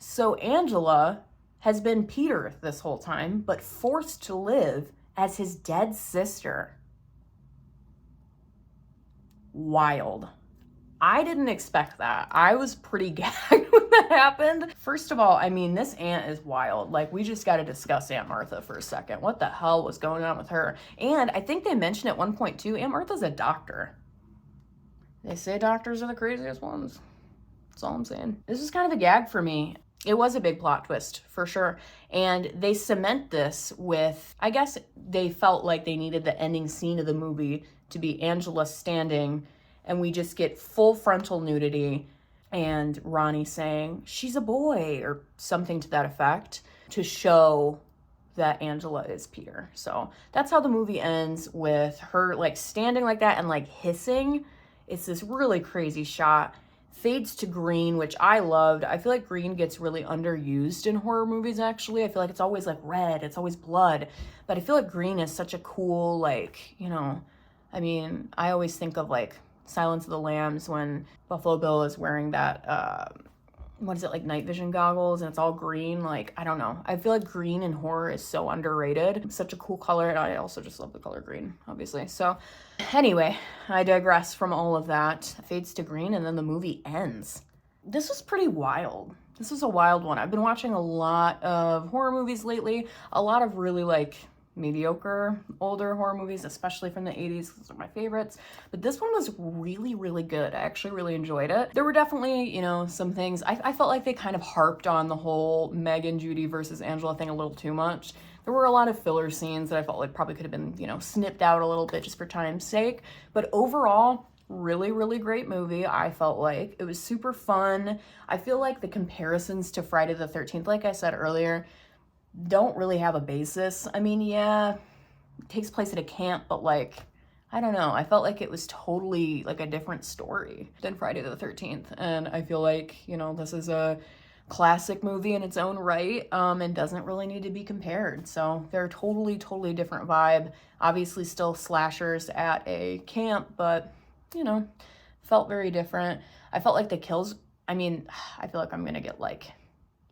So Angela has been Peter this whole time, but forced to live as his dead sister. Wild. I didn't expect that. I was pretty gagged when that happened. First of all, I mean, this aunt is wild. Like, we just got to discuss Aunt Martha for a second. What the hell was going on with her? And I think they mentioned at one point, too, Aunt Martha's a doctor. They say doctors are the craziest ones. That's all I'm saying. This was kind of a gag for me. It was a big plot twist, for sure. And they cement this with, I guess they felt like they needed the ending scene of the movie to be Angela standing, and we just get full frontal nudity and Ronnie saying, she's a boy, or something to that effect, to show that Angela is Peter. So that's how the movie ends, with her like standing like that and like hissing. It's this really crazy shot. Fades to green, which I loved. I feel like green gets really underused in horror movies, actually. I feel like it's always like red, it's always blood. But I feel like green is such a cool, like, you know, I mean, I always think of like Silence of the Lambs when Buffalo Bill is wearing that, what is it, like night vision goggles, and it's all green. Like, I don't know. I feel like green in horror is so underrated. It's such a cool color, and I also just love the color green, obviously. So anyway, I digress from all of that. Fades to green, and then the movie ends. This was pretty wild. This was a wild one. I've been watching a lot of horror movies lately, a lot of really like mediocre older horror movies, especially from the 80s. Those are my favorites. But this one was really, really good. I actually really enjoyed it. There were definitely, you know, some things. I felt like they kind of harped on the whole Meg and Judy versus Angela thing a little too much. There were a lot of filler scenes that I felt like probably could have been, you know, snipped out a little bit just for time's sake. But overall, really, really great movie. I felt like it was super fun. I feel like the comparisons to Friday the 13th, like I said earlier, don't really have a basis. I mean, yeah, it takes place at a camp, but like, I don't know. I felt like it was totally like a different story than Friday the 13th. And I feel like, you know, this is a classic movie in its own right, and doesn't really need to be compared. So they're totally, totally different vibe. Obviously still slashers at a camp, but, you know, felt very different. I felt like the kills, I mean, I feel like I'm gonna get like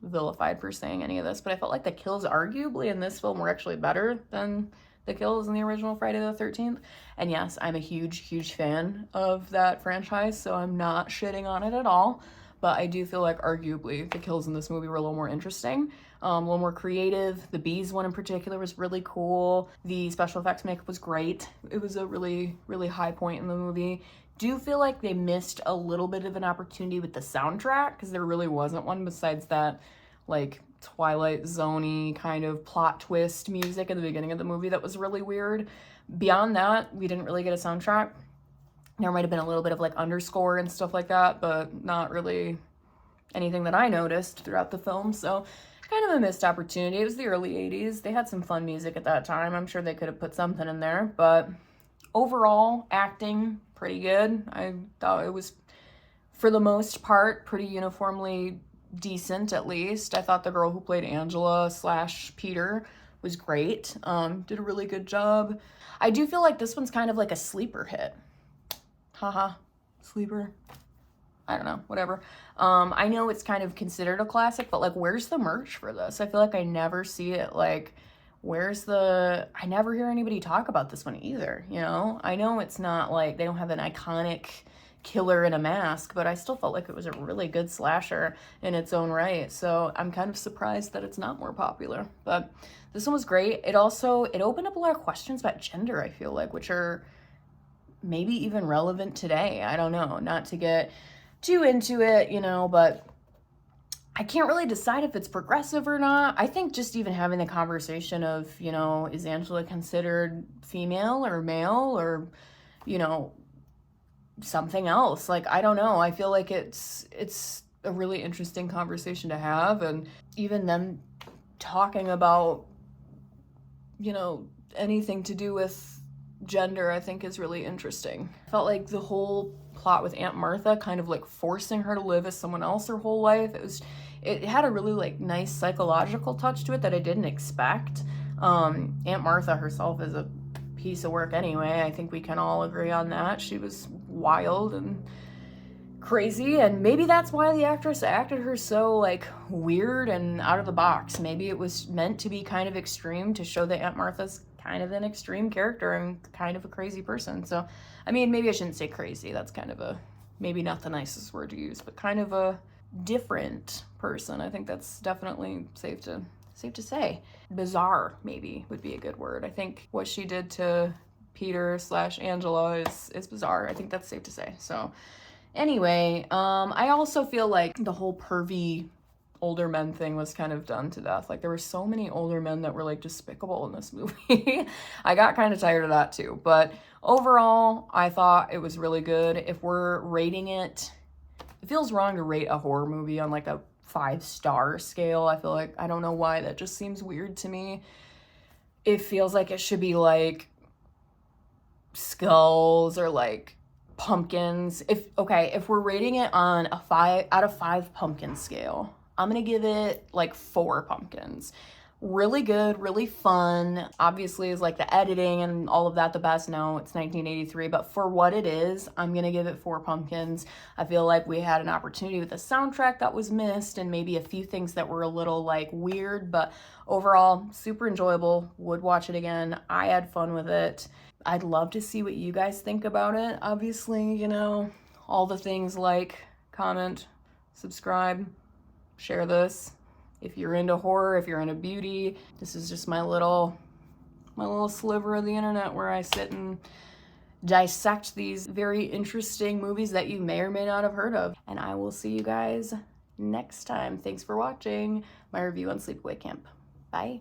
vilified for saying any of this, but I felt like the kills arguably in this film were actually better than the kills in the original Friday the 13th. And yes, I'm a huge, huge fan of that franchise, so I'm not shitting on it at all. But I do feel like arguably the kills in this movie were a little more interesting, a little more creative. The bees one in particular was really cool. The special effects makeup was great. It was a really, really high point in the movie. Do feel like they missed a little bit of an opportunity with the soundtrack, because there really wasn't one besides that like Twilight Zone-y kind of plot twist music at the beginning of the movie that was really weird. Beyond that, we didn't really get a soundtrack. There might have been a little bit of like underscore and stuff like that, but not really anything that I noticed throughout the film. So kind of a missed opportunity. It was the early 80s. They had some fun music at that time. I'm sure they could have put something in there, but overall, acting pretty good. I thought it was, for the most part, pretty uniformly decent, at least. I thought the girl who played Angela / Peter was great. Did a really good job. I do feel like this one's kind of like a sleeper hit. Haha, sleeper. I don't know, whatever. I know it's kind of considered a classic, but like, where's the merch for this? I feel like I never see it. Like, I never hear anybody talk about this one either, you know? I know it's not like, they don't have an iconic killer in a mask, but I still felt like it was a really good slasher in its own right. So I'm kind of surprised that it's not more popular, but this one was great. It opened up a lot of questions about gender, I feel like, which are maybe even relevant today. I don't know, not to get too into it, you know, but I can't really decide if it's progressive or not. I think just even having the conversation of, you know, is Angela considered female or male or, you know, something else? Like, I don't know. I feel like it's a really interesting conversation to have. And even them talking about, you know, anything to do with gender, I think is really interesting. I felt like the whole plot with Aunt Martha kind of like forcing her to live as someone else her whole life, it had a really like nice psychological touch to it that I didn't expect. Aunt Martha herself is a piece of work anyway. I think we can all agree on that. She was wild and crazy, and maybe that's why the actress acted her so like weird and out of the box. Maybe it was meant to be kind of extreme to show that Aunt Martha's kind of an extreme character and kind of a crazy person. So, I mean, maybe I shouldn't say crazy. That's kind of maybe not the nicest word to use, but kind of a different person. I think that's definitely safe to say. Bizarre, maybe, would be a good word. I think what she did to Peter / Angela is bizarre. I think that's safe to say. So anyway, I also feel like the whole pervy older men thing was kind of done to death. Like, there were so many older men that were like despicable in this movie. I got kind of tired of that too. But overall, I thought it was really good. If we're rating it, it feels wrong to rate a horror movie on like a 5-star scale. I feel like, I don't know why, that just seems weird to me. It feels like it should be like skulls or like pumpkins. If we're rating it on a 5 out of 5 pumpkin scale, I'm gonna give it like 4 pumpkins. Really good, really fun. Obviously, is like the editing and all of that the best? No, it's 1983, but for what it is, I'm gonna give it 4 pumpkins. I feel like we had an opportunity with a soundtrack that was missed and maybe a few things that were a little like weird, but overall, super enjoyable. Would watch it again. I had fun with it. I'd love to see what you guys think about it. Obviously, you know, all the things like comment, subscribe, share this. If you're into horror, if you're into beauty, this is just my little my little sliver of the internet where I sit and dissect these very interesting movies that you may or may not have heard of. And I will see you guys next time. Thanks for watching my review on Sleepaway Camp. Bye.